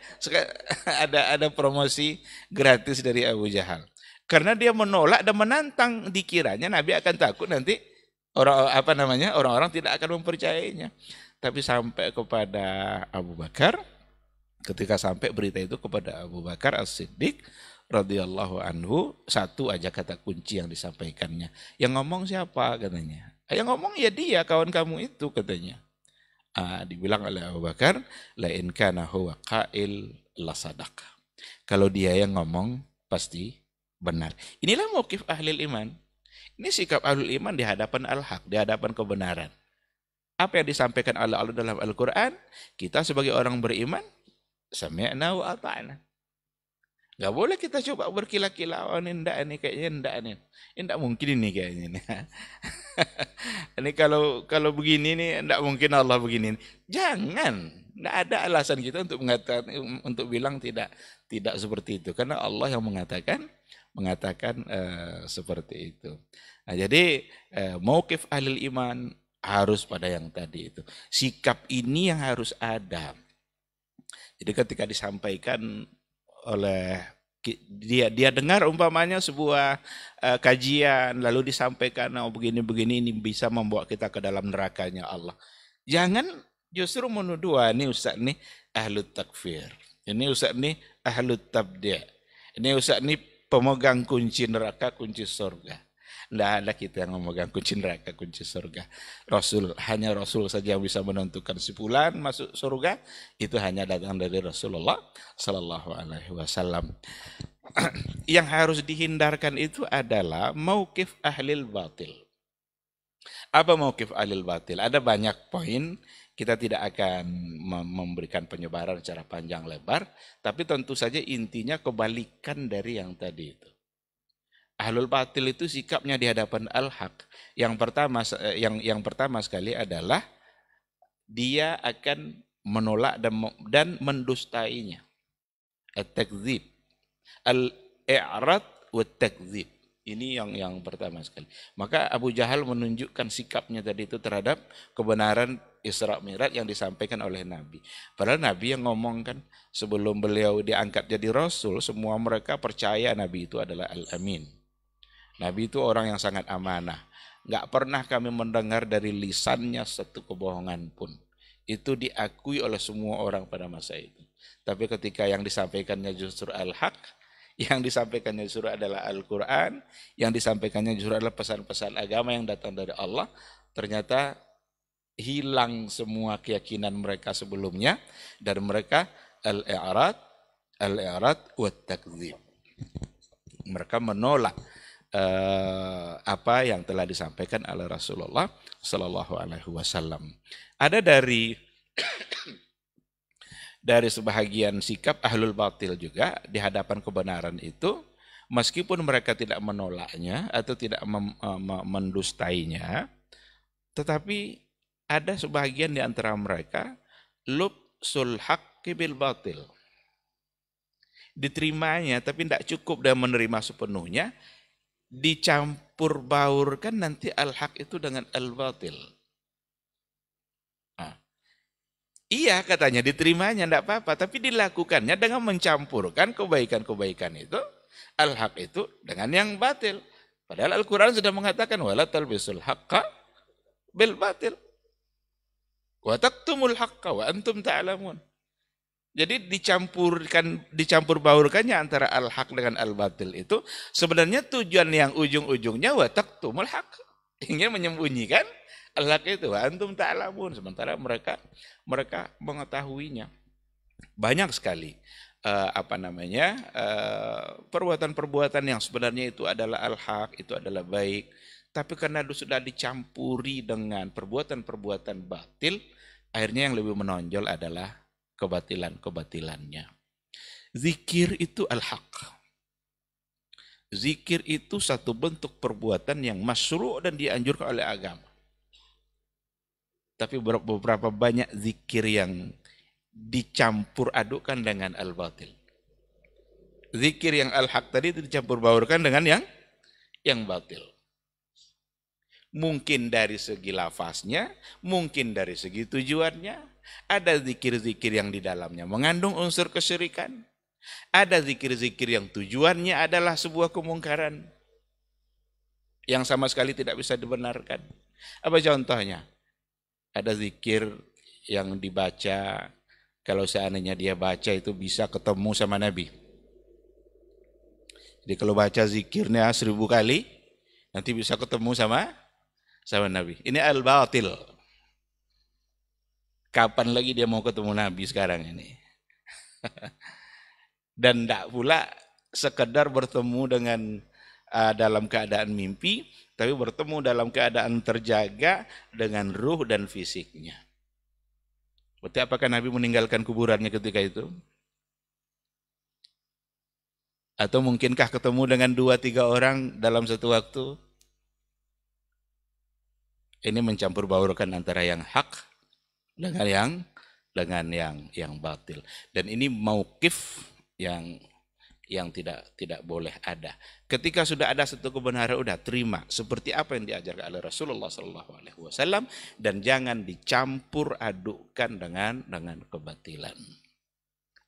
Ada promosi gratis dari Abu Jahal. Karena dia menolak dan menantang, dikiranya Nabi akan takut nanti orang-orang tidak akan mempercayainya. Tapi sampai kepada Abu Bakar, ketika sampai berita itu kepada Abu Bakar As-Siddiq radhiyallahu anhu, satu aja kata kunci yang disampaikannya. Yang ngomong siapa katanya? Yang ngomong ya dia, kawan kamu itu katanya. Dibilang oleh Abu Bakar, la in kana huwa qail la sadaq. Kalau dia yang ngomong pasti benar. Inilah mauqif ahli iman. Ini sikap ahli iman di hadapan al-haq, di hadapan kebenaran. Apa yang disampaikan oleh Allah dalam Al-Quran, kita sebagai orang beriman, sami'na wa ata'na. Gak boleh kita coba berkilah-kilah, oh ini enggak, ini kayaknya enggak, ini enggak mungkin ini kayaknya. Ini kalau begini nih enggak mungkin Allah begini. Jangan, enggak ada alasan kita untuk mengatakan, untuk bilang tidak seperti itu, karena Allah yang mengatakan seperti itu. Nah, jadi mauqif ahli iman harus pada yang tadi itu. Sikap ini yang harus ada. Jadi ketika disampaikan oleh dia dengar umpamanya sebuah kajian lalu disampaikan begini ini bisa membawa kita ke dalam nerakanya Allah. Jangan justru menuduh ini ustaz nih ahlut takfir. Ini ustaz nih ahlut tabdi'. Ini ustaz nih pemegang kunci neraka, kunci surga. Tidak ada kita yang memegang kunci neraka, kunci surga. Hanya Rasul saja yang bisa menentukan si fulan masuk surga. Itu hanya datang dari Rasulullah Sallallahu Alaihi Wasallam. Yang harus dihindarkan itu adalah mauqif ahlil batil. Apa mauqif ahlil batil? Ada banyak poin. Kita tidak akan memberikan penyebaran secara panjang lebar, tapi tentu saja intinya kebalikan dari yang tadi itu. Ahlul batil itu sikapnya di hadapan al-haq. Yang pertama sekali adalah dia akan menolak dan mendustainya. At-takdzib, al-i'rad wa takdzib. Ini yang pertama sekali. Maka Abu Jahal menunjukkan sikapnya tadi itu terhadap kebenaran Isra Mi'raj yang disampaikan oleh Nabi. Padahal Nabi yang ngomongkan sebelum beliau diangkat jadi Rasul, semua mereka percaya Nabi itu adalah Al-Amin. Nabi itu orang yang sangat amanah. Nggak pernah kami mendengar dari lisannya satu kebohongan pun. Itu diakui oleh semua orang pada masa itu. Tapi ketika yang disampaikannya justru al-haq, yang disampaikannya justru adalah Al-Quran, yang disampaikannya justru adalah pesan-pesan agama yang datang dari Allah, ternyata hilang semua keyakinan mereka sebelumnya, dan mereka al-i'rad wa takdzib. Mereka menolak apa yang telah disampaikan oleh Rasulullah Sallallahu Alaihi Wasallam. Ada dari sebahagian sikap ahlul batil juga di hadapan kebenaran itu, meskipun mereka tidak menolaknya atau tidak mendustainya, tetapi ada sebahagian di antara mereka lubsul haqqi bil batil. Diterimanya tapi tidak cukup dan menerima sepenuhnya, dicampur baurkan nanti al-haq itu dengan al-batil. Iya katanya diterimanya tidak apa-apa, tapi dilakukannya dengan mencampurkan kebaikan-kebaikan itu, al-haq itu dengan yang batil. Padahal Al-Quran sudah mengatakan wala talbisul haqqa bil batil wa taktumul haqqa wa antum ta'lamun. Jadi dicampur baurkannya antara al-haq dengan al-batil itu sebenarnya tujuan yang ujung-ujungnya wa taktumul haq. Ingin menyembunyikan al-haq itu, wa antum ta'lamun, sementara mereka mengetahuinya. Banyak sekali perbuatan-perbuatan yang sebenarnya itu adalah al-haq, itu adalah baik, tapi karena sudah dicampuri dengan perbuatan-perbuatan batil, akhirnya yang lebih menonjol adalah kebatilannya. Zikir itu al-haq. Zikir itu satu bentuk perbuatan yang masyru' dan dianjurkan oleh agama. Tapi beberapa banyak zikir yang dicampur adukkan dengan al-batil. Zikir yang al-haq tadi itu dicampur baurkan dengan yang batil. Mungkin dari segi lafaznya, mungkin dari segi tujuannya. Ada zikir-zikir yang di dalamnya mengandung unsur kesyirikan. Ada zikir-zikir yang tujuannya adalah sebuah kemungkaran yang sama sekali tidak bisa dibenarkan. Apa contohnya? Ada zikir yang dibaca, kalau seandainya dia baca itu bisa ketemu sama Nabi. Jadi kalau baca zikirnya 1000 kali, nanti bisa ketemu sama Nabi. Ini al-batil. Kapan lagi dia mau ketemu Nabi sekarang ini? Dan tidak pula sekedar bertemu dengan dalam keadaan mimpi, tapi bertemu dalam keadaan terjaga dengan ruh dan fisiknya. Berarti apakah Nabi meninggalkan kuburannya ketika itu? Atau mungkinkah ketemu dengan 2-3 orang dalam satu waktu? Ini mencampur baurkan antara yang hak dengan yang batil. Dan ini mauqif yang tidak boleh ada. Ketika sudah ada satu kebenaran, udah terima seperti apa yang diajarkan oleh Rasulullah SAW, dan jangan dicampur adukkan dengan kebatilan.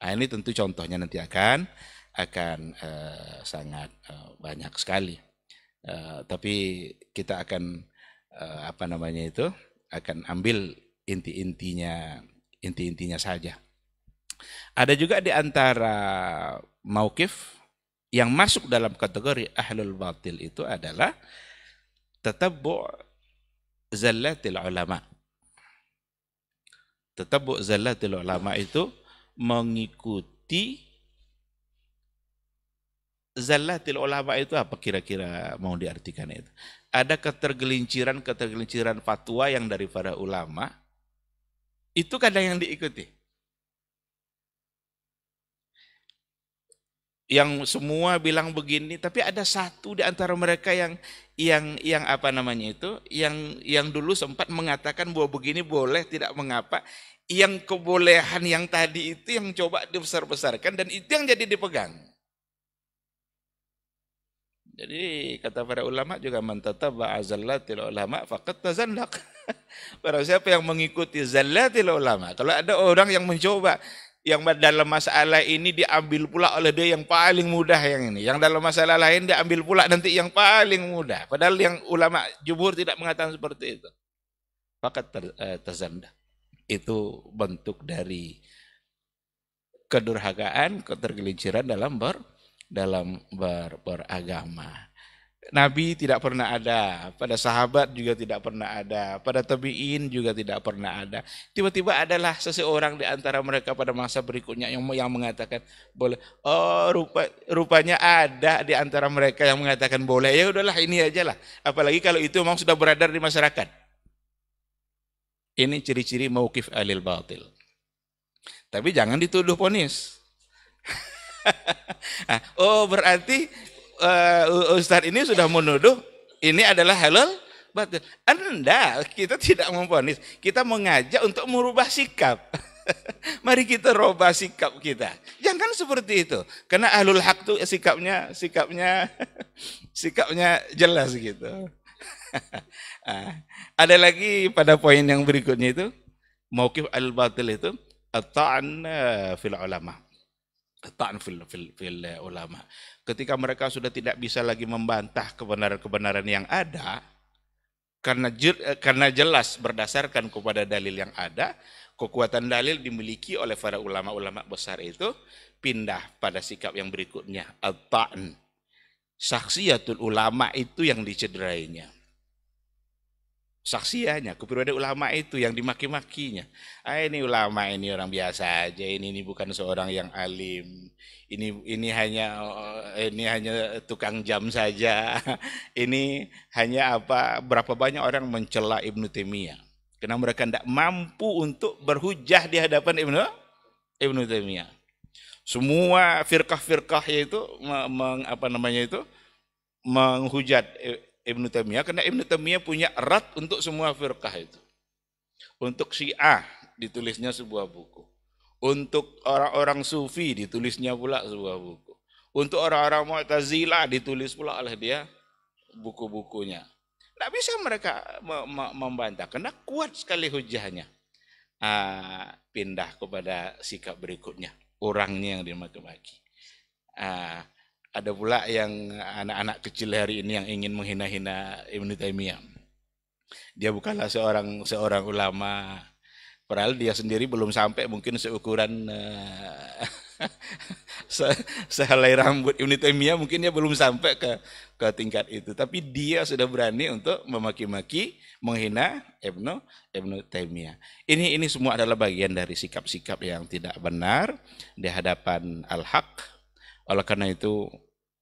Nah, ini tentu contohnya nanti akan sangat banyak sekali. Tapi kita akan akan ambil inti-intinya saja. Ada juga di antara mauqif yang masuk dalam kategori ahlul batil itu adalah tatabbu' zallatil ulama. Tatabbu' zallatil ulama itu mengikuti zallatil ulama itu apa kira-kira mau diartikan itu? Ada ketergelinciran fatwa yang dari para ulama, itu kadang yang diikuti. Yang semua bilang begini, tapi ada satu di antara mereka yang dulu sempat mengatakan bahwa begini boleh, tidak mengapa. Yang kebolehan yang tadi itu yang coba dibesar-besarkan, dan itu yang jadi dipegang. Jadi kata para ulama juga, man tataba'a zallatil ulama faqad tazallaq. Barang siapa yang mengikuti zallatil ulama. Kalau ada orang yang mencoba yang dalam masalah ini diambil pula oleh dia yang paling mudah yang ini, yang dalam masalah lain diambil pula nanti yang paling mudah, padahal yang ulama jumhur tidak mengatakan seperti itu. Faqad tazallaq. Itu bentuk dari kedurhakaan, ketergelinciran dalam beragama. Nabi tidak pernah ada, pada sahabat juga tidak pernah ada, pada tabi'in juga tidak pernah ada. Tiba-tiba adalah seseorang di antara mereka pada masa berikutnya yang mengatakan boleh. Oh, rupanya ada di antara mereka yang mengatakan boleh. Ya udahlah, ini aja lah. Apalagi kalau itu memang sudah beredar di masyarakat. Ini ciri-ciri mauqif ahlil batil. Tapi jangan dituduh ponis. Oh, berarti Ustadz ini sudah menuduh ini adalah halal batil. Anda, kita tidak memponis, kita mengajak untuk merubah sikap. Mari kita rubah sikap kita. Jangan seperti itu. Karena ahlul haq itu sikapnya jelas gitu. Ada lagi pada poin yang berikutnya itu, mauqif al-batil itu at-ta'n fil ulama. At-ta'n fil ulama. Ketika mereka sudah tidak bisa lagi membantah kebenaran-kebenaran yang ada, karena jelas berdasarkan kepada dalil yang ada, kekuatan dalil dimiliki oleh para ulama-ulama besar itu, pindah pada sikap yang berikutnya, at-ta'n. Saksiyatul ulama itu yang dicederainya. Saksianya, kepribadian ulama itu yang dimaki-makinya. Ini ulama, ini orang biasa aja, ini bukan seorang yang alim. Ini hanya tukang jam saja. Ini hanya berapa banyak orang mencela Ibnu Taimiyah. Karena mereka tidak mampu untuk berhujah di hadapan Ibnu Taimiyah. Semua firqah-firqah itu menghujat Ibnu Taimiyah, karena Ibnu Taimiyah punya erat untuk semua firqah itu. Untuk Syiah ditulisnya sebuah buku. Untuk orang-orang Sufi ditulisnya pula sebuah buku. Untuk orang-orang Mu'tazilah ditulis pula oleh dia buku-bukunya. Tidak bisa mereka membantah karena kuat sekali hujahnya. Pindah kepada sikap berikutnya, orangnya yang dimaki-maki. Ada pula yang anak-anak kecil hari ini yang ingin menghina-hina Ibnu Taimiyah. Dia bukanlah seorang ulama, padahal dia sendiri belum sampai mungkin seukuran sehelai rambut Ibnu Taimiyah, mungkin dia belum sampai ke tingkat itu, tapi dia sudah berani untuk memaki-maki, menghina Ibnu Taimiyah. Ini semua adalah bagian dari sikap-sikap yang tidak benar di hadapan al-haq. Oleh karena itu,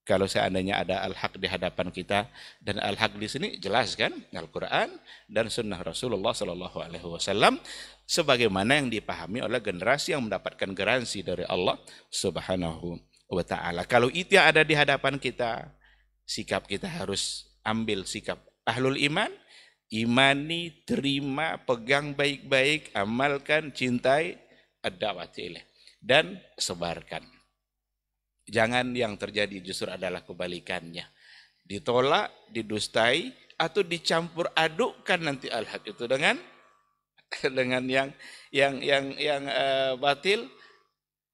kalau seandainya ada al-haq di hadapan kita, dan al-haq di sini jelas kan, Al-Quran dan Sunnah Rasulullah SAW, sebagaimana yang dipahami oleh generasi yang mendapatkan garansi dari Allah Subhanahu wa Ta'ala. Kalau itu yang ada di hadapan kita, sikap kita harus ambil sikap ahlul iman, imani, terima, pegang baik-baik, amalkan, cintai, ad-da'wati ilaih, dan sebarkan. Jangan yang terjadi justru adalah kebalikannya. Ditolak, didustai, atau dicampur adukkan nanti al-haq itu dengan yang batil,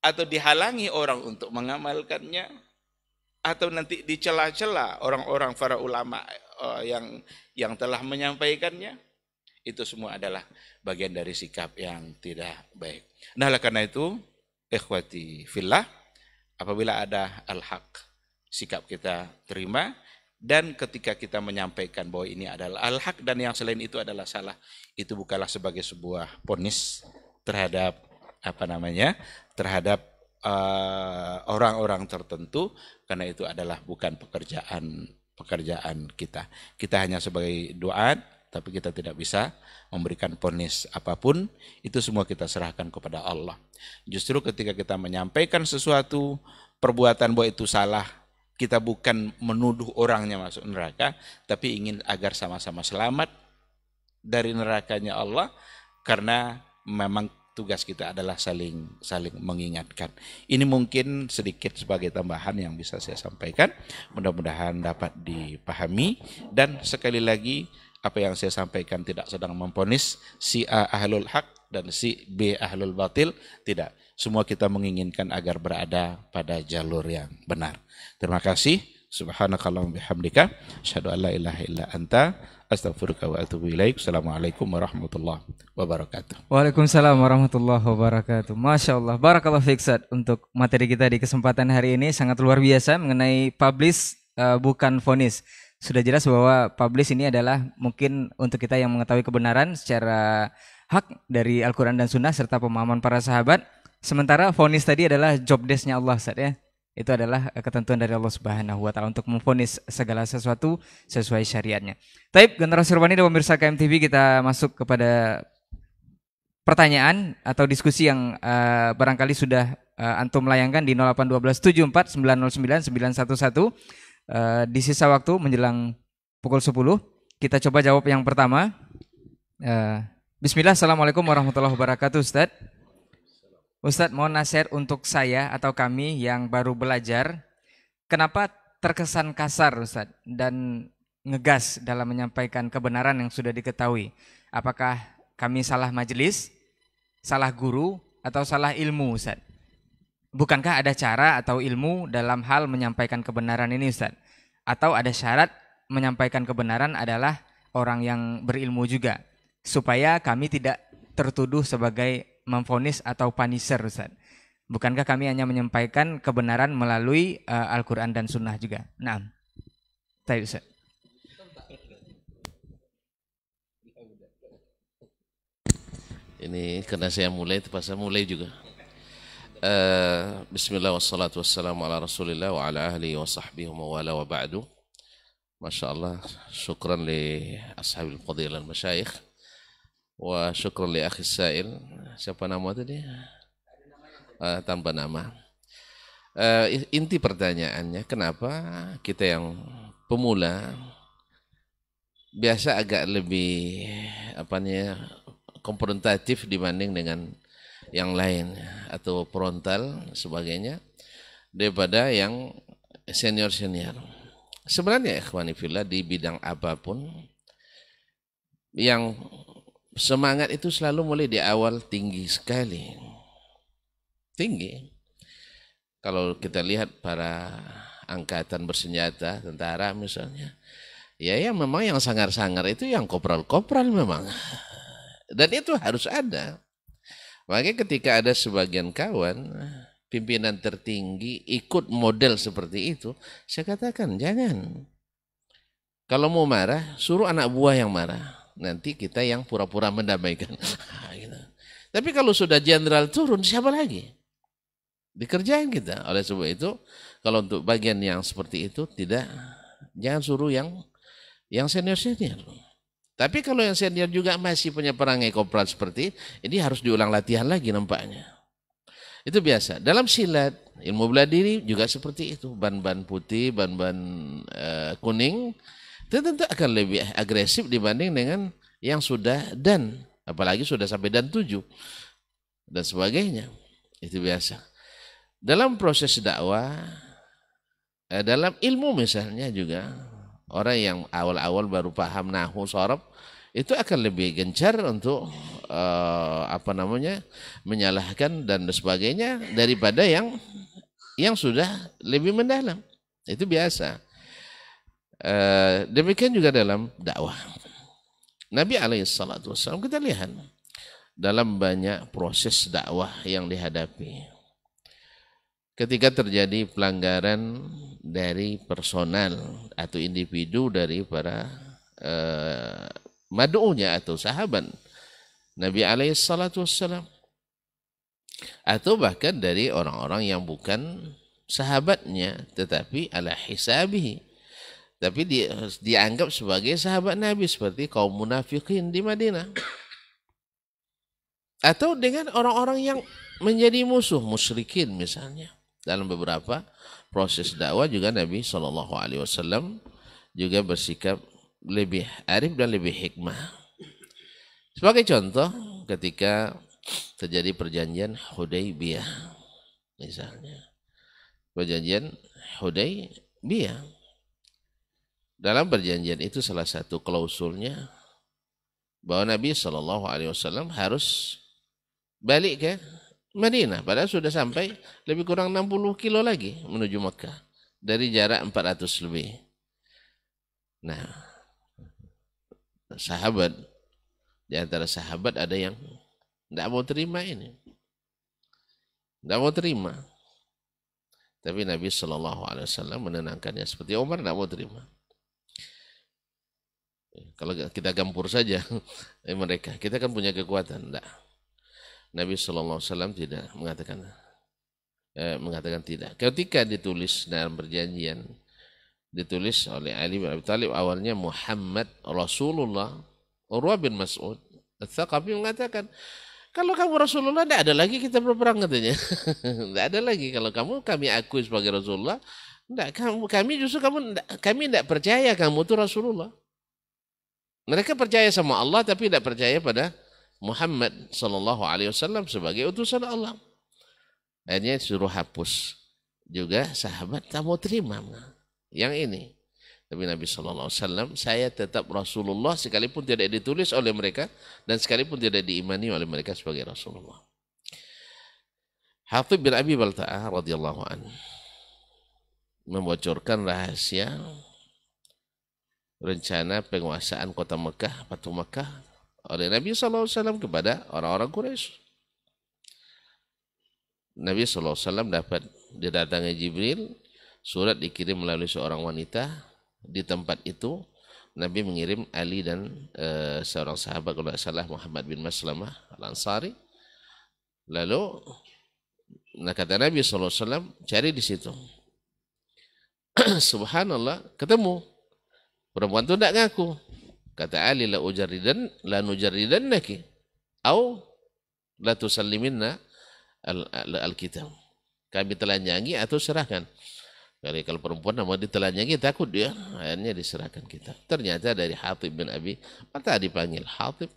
atau dihalangi orang untuk mengamalkannya, atau nanti dicela-cela orang-orang para ulama yang telah menyampaikannya. Itu semua adalah bagian dari sikap yang tidak baik. Nah, oleh karena itu, ikhwati fillah, apabila ada al-haq, sikap kita terima, dan ketika kita menyampaikan bahwa ini adalah al-haq dan yang selain itu adalah salah, itu bukanlah sebagai sebuah ponis terhadap orang-orang tertentu, karena itu adalah bukan pekerjaan kita. Kita hanya sebagai duat, tapi kita tidak bisa memberikan ponis apapun. Itu semua kita serahkan kepada Allah. Justru ketika kita menyampaikan sesuatu perbuatan bahwa itu salah, kita bukan menuduh orangnya masuk neraka, tapi ingin agar sama-sama selamat dari nerakanya Allah, karena memang tugas kita adalah saling mengingatkan. Ini mungkin sedikit sebagai tambahan yang bisa saya sampaikan. Mudah-mudahan dapat dipahami, dan sekali lagi, apa yang saya sampaikan tidak sedang memponis si A ahlul haq dan si B ahlul batil, tidak. Semua kita menginginkan agar berada pada jalur yang benar. Terima kasih. Subhanakallahumma bihamdika, asyhadu an la ilaha illa anta, astaghfiruka wa atubu ilaik. Assalamualaikum warahmatullahi wabarakatuh. Waalaikumsalam warahmatullahi wabarakatuh. Masya Allah, barakallahu fiik Ustaz. Untuk materi kita di kesempatan hari ini sangat luar biasa mengenai publish bukan vonis. Sudah jelas bahwa publish ini adalah mungkin untuk kita yang mengetahui kebenaran secara hak dari Al-Quran dan Sunnah serta pemahaman para sahabat. Sementara vonis tadi adalah job desk-nya Allah, Ustaz, ya. Itu adalah ketentuan dari Allah Subhanahu wa Ta'ala untuk memvonis segala sesuatu sesuai syariatnya. Taib, generasi Urbani dan pemirsa KMTV, kita masuk kepada pertanyaan atau diskusi yang barangkali sudah antum layangkan di 0812 74 909 911. Di sisa waktu menjelang pukul 10, kita coba jawab yang pertama. Bismillah, assalamualaikum warahmatullahi wabarakatuh. Ustadz, mohon nasihat untuk saya atau kami yang baru belajar, kenapa terkesan kasar Ustadz dan ngegas dalam menyampaikan kebenaran yang sudah diketahui? Apakah kami salah majelis, salah guru, atau salah ilmu Ustadz? Bukankah ada cara atau ilmu dalam hal menyampaikan kebenaran ini Ustadz? Atau ada syarat menyampaikan kebenaran adalah orang yang berilmu juga, supaya kami tidak tertuduh sebagai memvonis atau punisher, Ustaz. Bukankah kami hanya menyampaikan kebenaran melalui Al-Quran dan Sunnah juga? Nah, baik Ustaz. Ini karena saya mulai, terpaksa mulai juga. Bismillah wassalatu wassalamu ala rasulillah wa ala ahlihi wa sahbihi wa wala wa ba'du. Masya Allah, syukran li ashabil fadilah al-masyayikh wa syukran li akhi sa'il. Siapa nama tadi? Tanpa nama. Inti pertanyaannya, kenapa kita yang pemula biasa agak lebih konfrontatif dibanding dengan yang lain atau frontal sebagainya daripada yang senior-senior. Sebenarnya ikhwani fillah, di bidang apapun yang semangat itu selalu mulai di awal tinggi sekali. Tinggi. Kalau kita lihat para angkatan bersenjata, tentara misalnya, ya memang yang sangar-sangar itu yang kopral-kopral memang. Dan itu harus ada. Makanya ketika ada sebagian kawan pimpinan tertinggi ikut model seperti itu, saya katakan jangan. Kalau mau marah, suruh anak buah yang marah. Nanti kita yang pura-pura mendamaikan. Gitu. Tapi kalau sudah jenderal turun, siapa lagi? Dikerjain kita. Oleh sebab itu, kalau untuk bagian yang seperti itu jangan suruh yang senior-senior. Tapi kalau yang senior juga masih punya perangai kopral seperti ini, harus diulang latihan lagi nampaknya. Itu biasa. Dalam silat, ilmu bela diri juga seperti itu. Ban-ban putih, ban-ban kuning, itu tentu akan lebih agresif dibanding dengan yang sudah dan, apalagi sudah sampai dan 7 dan sebagainya. Itu biasa. Dalam proses dakwah, dalam ilmu misalnya juga, orang yang awal-awal baru paham nahwu sharaf itu akan lebih gencar untuk menyalahkan dan sebagainya daripada yang sudah lebih mendalam. Itu biasa. Demikian juga dalam dakwah. Nabi SAW kita lihat dalam banyak proses dakwah yang dihadapi. Ketika terjadi pelanggaran dari personal atau individu dari para mad'unya atau sahabat Nabi SAW, atau bahkan dari orang-orang yang bukan sahabatnya tetapi ala hisabihi, tapi dianggap sebagai sahabat Nabi, seperti kaum munafikin di Madinah, atau dengan orang-orang yang menjadi musuh musyrikin misalnya. Dalam beberapa proses dakwah juga Nabi SAW juga bersikap lebih arif dan lebih hikmah. Sebagai contoh, ketika terjadi perjanjian Hudaybiyah misalnya, perjanjian Hudaybiyah, dalam perjanjian itu salah satu klausulnya bahwa Nabi SAW harus balik ke Madinah, padahal sudah sampai lebih kurang 60 kilo lagi menuju Makkah dari jarak 400 lebih. Nah, sahabat, di antara sahabat ada yang tidak mau terima ini, tidak mau terima. Tapi Nabi SAW menenangkannya, seperti Umar tidak mau terima. Kalau kita gampur saja mereka, kita kan punya kekuatan, tidak. Nabi SAW tidak mengatakan tidak. Ketika ditulis dalam perjanjian, ditulis oleh Ali bin Abi Thalib, awalnya Muhammad Rasulullah, Urwah bin Mas'ud Ats-Tsaqafi mengatakan, kalau kamu Rasulullah, tidak ada lagi kita berperang katanya. Tidak ada lagi. Kalau kami akui sebagai Rasulullah, kami tidak percaya kamu itu Rasulullah. Mereka percaya sama Allah tapi tidak percaya pada Muhammad SAW sebagai utusan Allah. Akhirnya suruh hapus. Juga sahabat tak mau terima yang ini. Tapi Nabi SAW, saya tetap Rasulullah sekalipun tidak ditulis oleh mereka dan sekalipun tidak diimani oleh mereka sebagai Rasulullah. Hatib bin Abi Balta'ah radhiyallahu anhu membocorkan rahasia rencana penguasaan kota Mekah, Fatu Mekah oleh Nabi SAW kepada orang-orang Quraisy. Nabi SAW dapat didatangi Jibril, surat dikirim melalui seorang wanita. Di tempat itu Nabi mengirim Ali dan seorang sahabat kalau tidak salah Muhammad bin Maslamah Al-Ansari. Lalu kata Nabi SAW, cari di situ. Subhanallah, ketemu. Perempuan itu tidak ngaku. Kata Ali, la nujarridannaki au la tusalliminna al-kitab. Kami telanjangi atau serahkan. Kalau perempuan nama ditelanjangi takut dia, akhirnya diserahkan kita. Ternyata dari Hatib bin Abi Balta'ah dipanggil Hatib.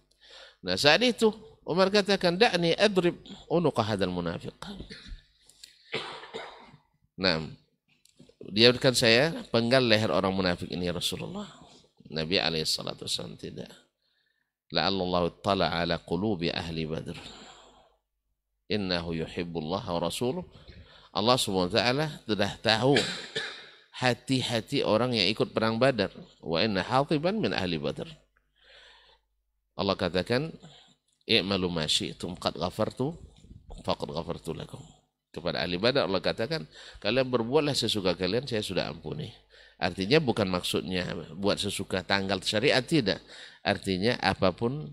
Nah saat itu Umar katakan, da'ni adrib unuqa hadzal munafiq. Nah, biarkan saya penggal leher orang munafik ini ya Rasulullah. Nabi SAW tidak. La'allallahu tala'a ala qulubi ahli Badr. Innahu yuhibbullah wa rasuluh. Allah SWT sudah tahu hati-hati orang yang ikut perang Badar. Wa inna Hatiban min ahli Badr. Allah katakan, i'malu ma syi'tum qad ghafartu faqad ghafartu lakum. Kepada ahli Badar Allah katakan, kalian berbuatlah sesuka kalian, saya sudah ampuni. Artinya bukan maksudnya buat sesuka tanggal syariat, tidak. Artinya apapun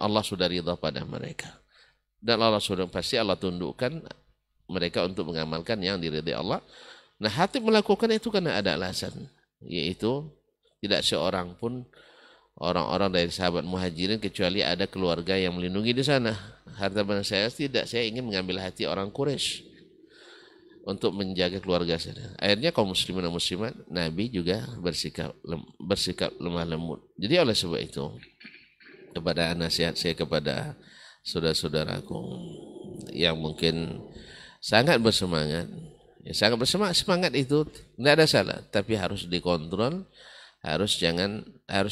Allah sudah ridha pada mereka. Dan Allah sudah pasti Allah tundukkan mereka untuk mengamalkan yang diridai Allah. Nah, Hatib melakukan itu karena ada alasan, yaitu tidak seorang pun orang-orang dari sahabat Muhajirin kecuali ada keluarga yang melindungi di sana. Harta benda saya tidak, saya ingin mengambil hati orang Quraisy untuk menjaga keluarga saya. Akhirnya kaum muslimin dan muslimat, Nabi juga bersikap lemah lembut. Jadi oleh sebab itu, kepada nasihat saya kepada saudara-saudaraku yang mungkin sangat bersemangat, ya sangat bersemangat, semangat itu tidak ada salah, tapi harus dikontrol, harus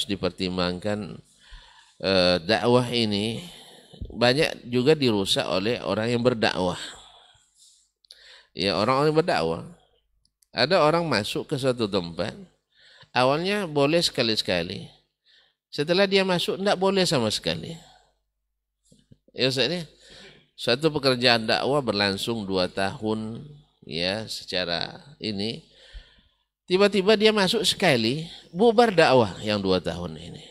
dipertimbangkan. Dakwah ini banyak juga dirusak oleh orang yang berdakwah. Ya, orang-orang yang berdakwah. Ada orang masuk ke suatu tempat, awalnya boleh sekali-sekali, setelah dia masuk tidak boleh sama sekali. Ya Ustaz, suatu pekerjaan dakwah berlangsung 2 tahun, ya secara ini, tiba-tiba dia masuk sekali, bubar dakwah yang 2 tahun ini.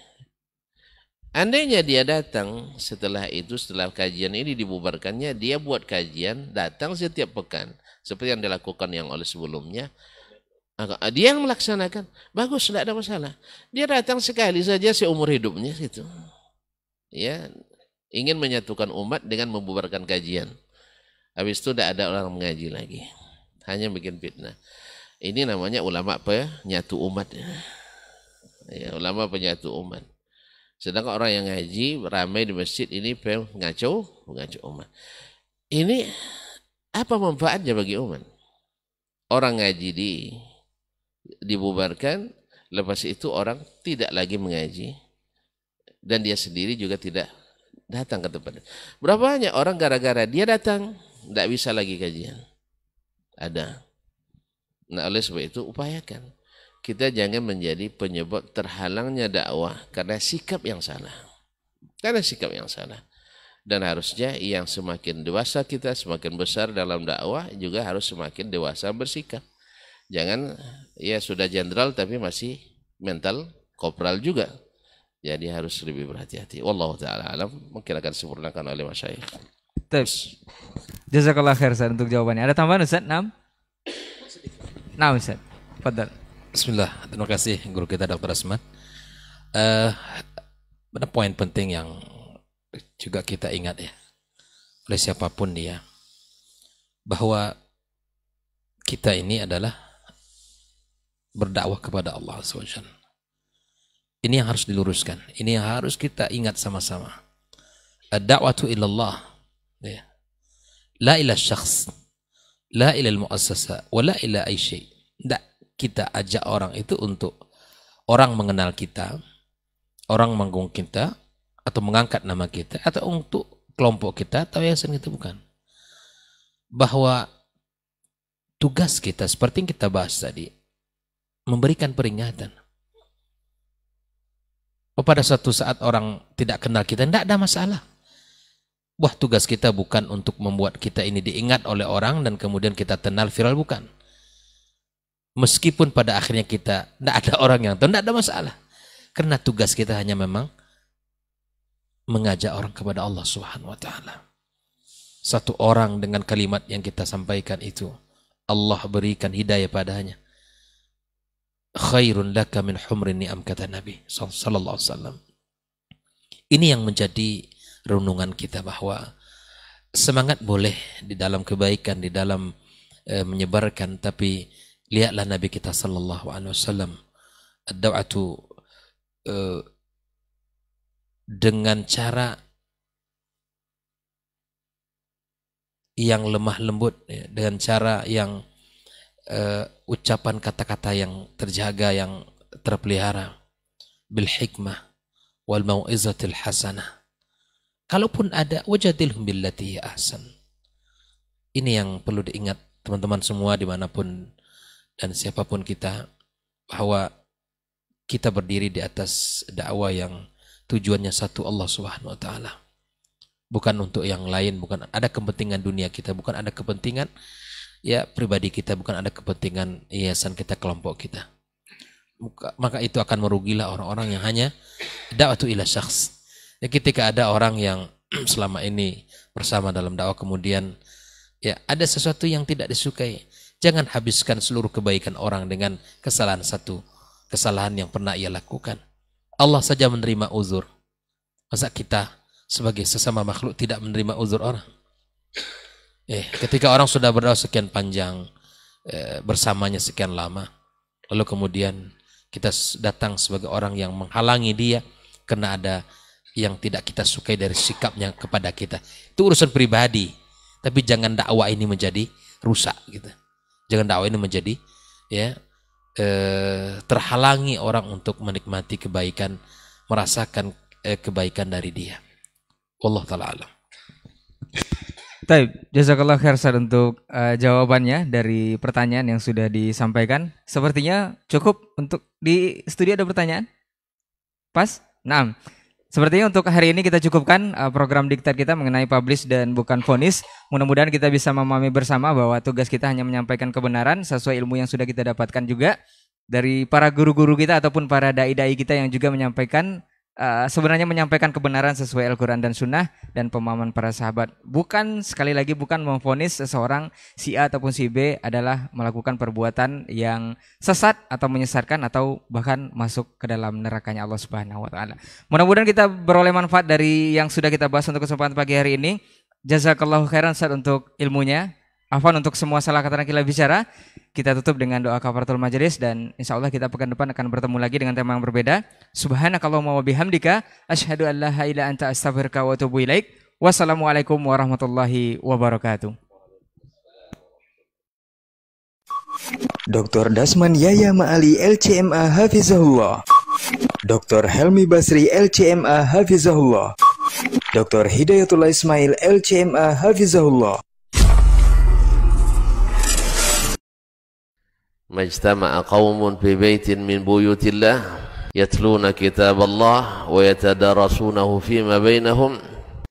Andainya dia datang setelah itu, setelah kajian ini dibubarkannya, dia buat kajian, datang setiap pekan, seperti yang dilakukan yang oleh sebelumnya, dia yang melaksanakan, bagus, tidak ada masalah. Dia datang sekali saja seumur hidupnya gitu. Ya, ingin menyatukan umat dengan membubarkan kajian. Habis itu tidak ada orang mengaji lagi, hanya bikin fitnah. Ini namanya ulama penyatu umat. Ya, ulama penyatu umat. Sedangkan orang yang ngaji ramai di masjid ini mengacau umat. Ini apa manfaatnya bagi umat? Orang ngaji dibubarkan, lepas itu orang tidak lagi mengaji, dan dia sendiri juga tidak datang ke tempat. Berapa banyak orang gara-gara dia datang tidak bisa lagi kajian. Ada. Nah, oleh sebab itu upayakan kita jangan menjadi penyebab terhalangnya dakwah karena sikap yang salah. Karena sikap yang salah. Dan harusnya yang semakin dewasa kita, semakin besar dalam dakwah juga harus semakin dewasa bersikap. Jangan ya sudah jenderal tapi masih mental kopral juga. Jadi harus lebih berhati-hati. Wallahu ta'ala alam. Mungkin akan disempurnakan oleh masyayikh. Tips. Jazakallah khair Ustaz untuk jawabannya. Ada tambahan Ustaz? Nah Ustaz, fadal. Bismillah, terima kasih guru kita Dr. Asmat. Ada poin penting yang juga kita ingat ya, oleh siapapun dia, bahwa kita ini adalah berdakwah kepada Allah SWT. Ini yang harus diluruskan, ini yang harus kita ingat sama-sama. Ad-da'watu ilallah, ya. La ila syakhs, la ila al-mu'assasa, wa la ila ay syai'. Tidak, kita ajak orang itu untuk orang mengenal kita, orang menggung kita, atau mengangkat nama kita, atau untuk kelompok kita, atau yayasan kita, bukan. Bahwa tugas kita, seperti yang kita bahas tadi, memberikan peringatan. Pada suatu saat orang tidak kenal kita, tidak ada masalah. Wah, tugas kita bukan untuk membuat kita ini diingat oleh orang dan kemudian kita tenar viral, bukan. Meskipun pada akhirnya kita tidak ada orang yang tahu, tidak ada masalah. Karena tugas kita hanya memang mengajak orang kepada Allah Subhanahu wa taala. Satu orang dengan kalimat yang kita sampaikan itu, Allah berikan hidayah padanya. Khairun laka min humrin ni'am, kata Nabi sallallahu alaihi wasallam. Ini yang menjadi renungan kita, bahwa semangat boleh di dalam kebaikan, di dalam menyebarkan, tapi lihatlah Nabi kita sallallahu alaihi wasallam, ad-da'atu dengan cara yang lemah lembut, dengan cara yang ucapan kata-kata yang terjaga, yang terpelihara, bil hikmah wal mau'izatil hasanah. Kalaupun ada, wajadilhum billati ahsan. Ini yang perlu diingat teman-teman semua dimanapun dan siapapun kita, bahwa kita berdiri di atas dakwah yang tujuannya satu, Allah Subhanahu wa taala. Bukan untuk yang lain, bukan ada kepentingan dunia kita, bukan ada kepentingan ya pribadi kita, bukan ada kepentingan yayasan kita, kelompok kita. Maka itu akan merugilah orang-orang yang hanya da'watu ila syakhs. Ya, ketika ada orang yang selama ini bersama dalam dakwah, kemudian ya ada sesuatu yang tidak disukai, jangan habiskan seluruh kebaikan orang dengan kesalahan satu, kesalahan yang pernah ia lakukan. Allah saja menerima uzur, masa kita sebagai sesama makhluk tidak menerima uzur orang? Ketika orang sudah berdakwah sekian panjang, bersamanya sekian lama, lalu kemudian kita datang sebagai orang yang menghalangi dia karena ada yang tidak kita sukai dari sikapnya kepada kita. Itu urusan pribadi, tapi jangan dakwah ini menjadi rusak gitu. Jangan dakwah ini menjadi terhalangi orang untuk menikmati kebaikan, merasakan kebaikan dari dia. Wallah ta'ala alam. Baik, jazakallah khair Ustaz untuk jawabannya dari pertanyaan yang sudah disampaikan. Sepertinya cukup untuk di studio. Ada pertanyaan? Pas? Nah, sepertinya untuk hari ini kita cukupkan program diktat kita mengenai publish dan bukan vonis. Mudah-mudahan kita bisa memahami bersama bahwa tugas kita hanya menyampaikan kebenaran sesuai ilmu yang sudah kita dapatkan juga dari para guru-guru kita ataupun para dai-dai kita yang juga menyampaikan sebenarnya menyampaikan kebenaran sesuai Al-Quran dan Sunnah dan pemahaman para sahabat. Bukan, sekali lagi, bukan memvonis seseorang si A ataupun si B adalah melakukan perbuatan yang sesat atau menyesatkan atau bahkan masuk ke dalam nerakanya Allah Subhanahu wa taala. Mudah-mudahan kita beroleh manfaat dari yang sudah kita bahas untuk kesempatan pagi hari ini. Jazakallahu khairan Ustaz untuk ilmunya. Afwan untuk semua salah kata dan khilaf bicara. Kita tutup dengan doa kafaratul majelis dan insyaallah kita pekan depan akan bertemu lagi dengan tema yang berbeda. Subhanakallahumma wa bihamdika asyhadu an la ilaha illa anta astaghfiruka wa atubu ilaik. Wassalamualaikum warahmatullahi wabarakatuh. Dr. Dasman Yaya Ma'ali LCMA Hafizahullah, Dr. Helmi Basri LCMA Hafizahullah, Dr. Hidayatullah Ismail LCMA Hafizahullah. Majtama'a qawmun fi baitin min buyutillah yatluna kitab Allah wa yatadarasunahu fima bainahum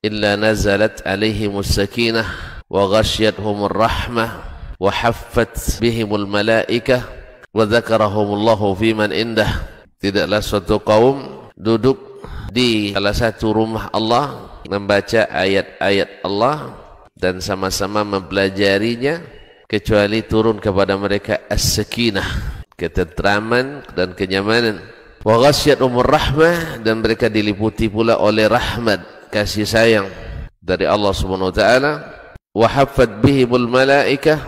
illa nazalat alaihimus sakinah wa ghashiyatuhumur rahmah wa haffat bihimul malaikah wa dzakarahumullahu fiman indah. Tidaklah suatu kaum duduk di salah satu rumah Allah membaca ayat-ayat Allah dan sama-sama mempelajarinya kecuali turun kepada mereka as-sakinah, ketentraman dan kenyamanan. Wa ghasyiyatuhumur rahmah, dan mereka diliputi pula oleh rahmat, kasih sayang dari Allah Subhanahu wa taala. Wa haffat bihimul malaikah,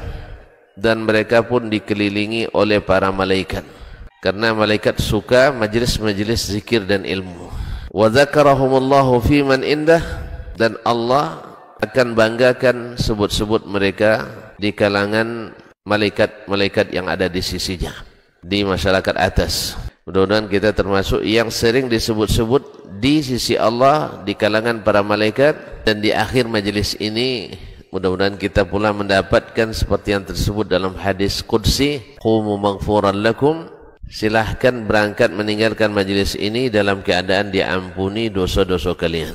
dan mereka pun dikelilingi oleh para malaikat, karena malaikat suka majlis-majlis zikir dan ilmu. Wa dzakarahumullahu fiman indah, dan Allah akan banggakan sebut-sebut mereka di kalangan malaikat-malaikat yang ada di sisinya, di masyarakat atas. Mudah-mudahan kita termasuk yang sering disebut-sebut di sisi Allah, di kalangan para malaikat, dan di akhir majelis ini mudah-mudahan kita pula mendapatkan seperti yang tersebut dalam hadis qudsi, qumu maghfuran lakum, silahkan berangkat meninggalkan majelis ini dalam keadaan diampuni dosa-dosa kalian.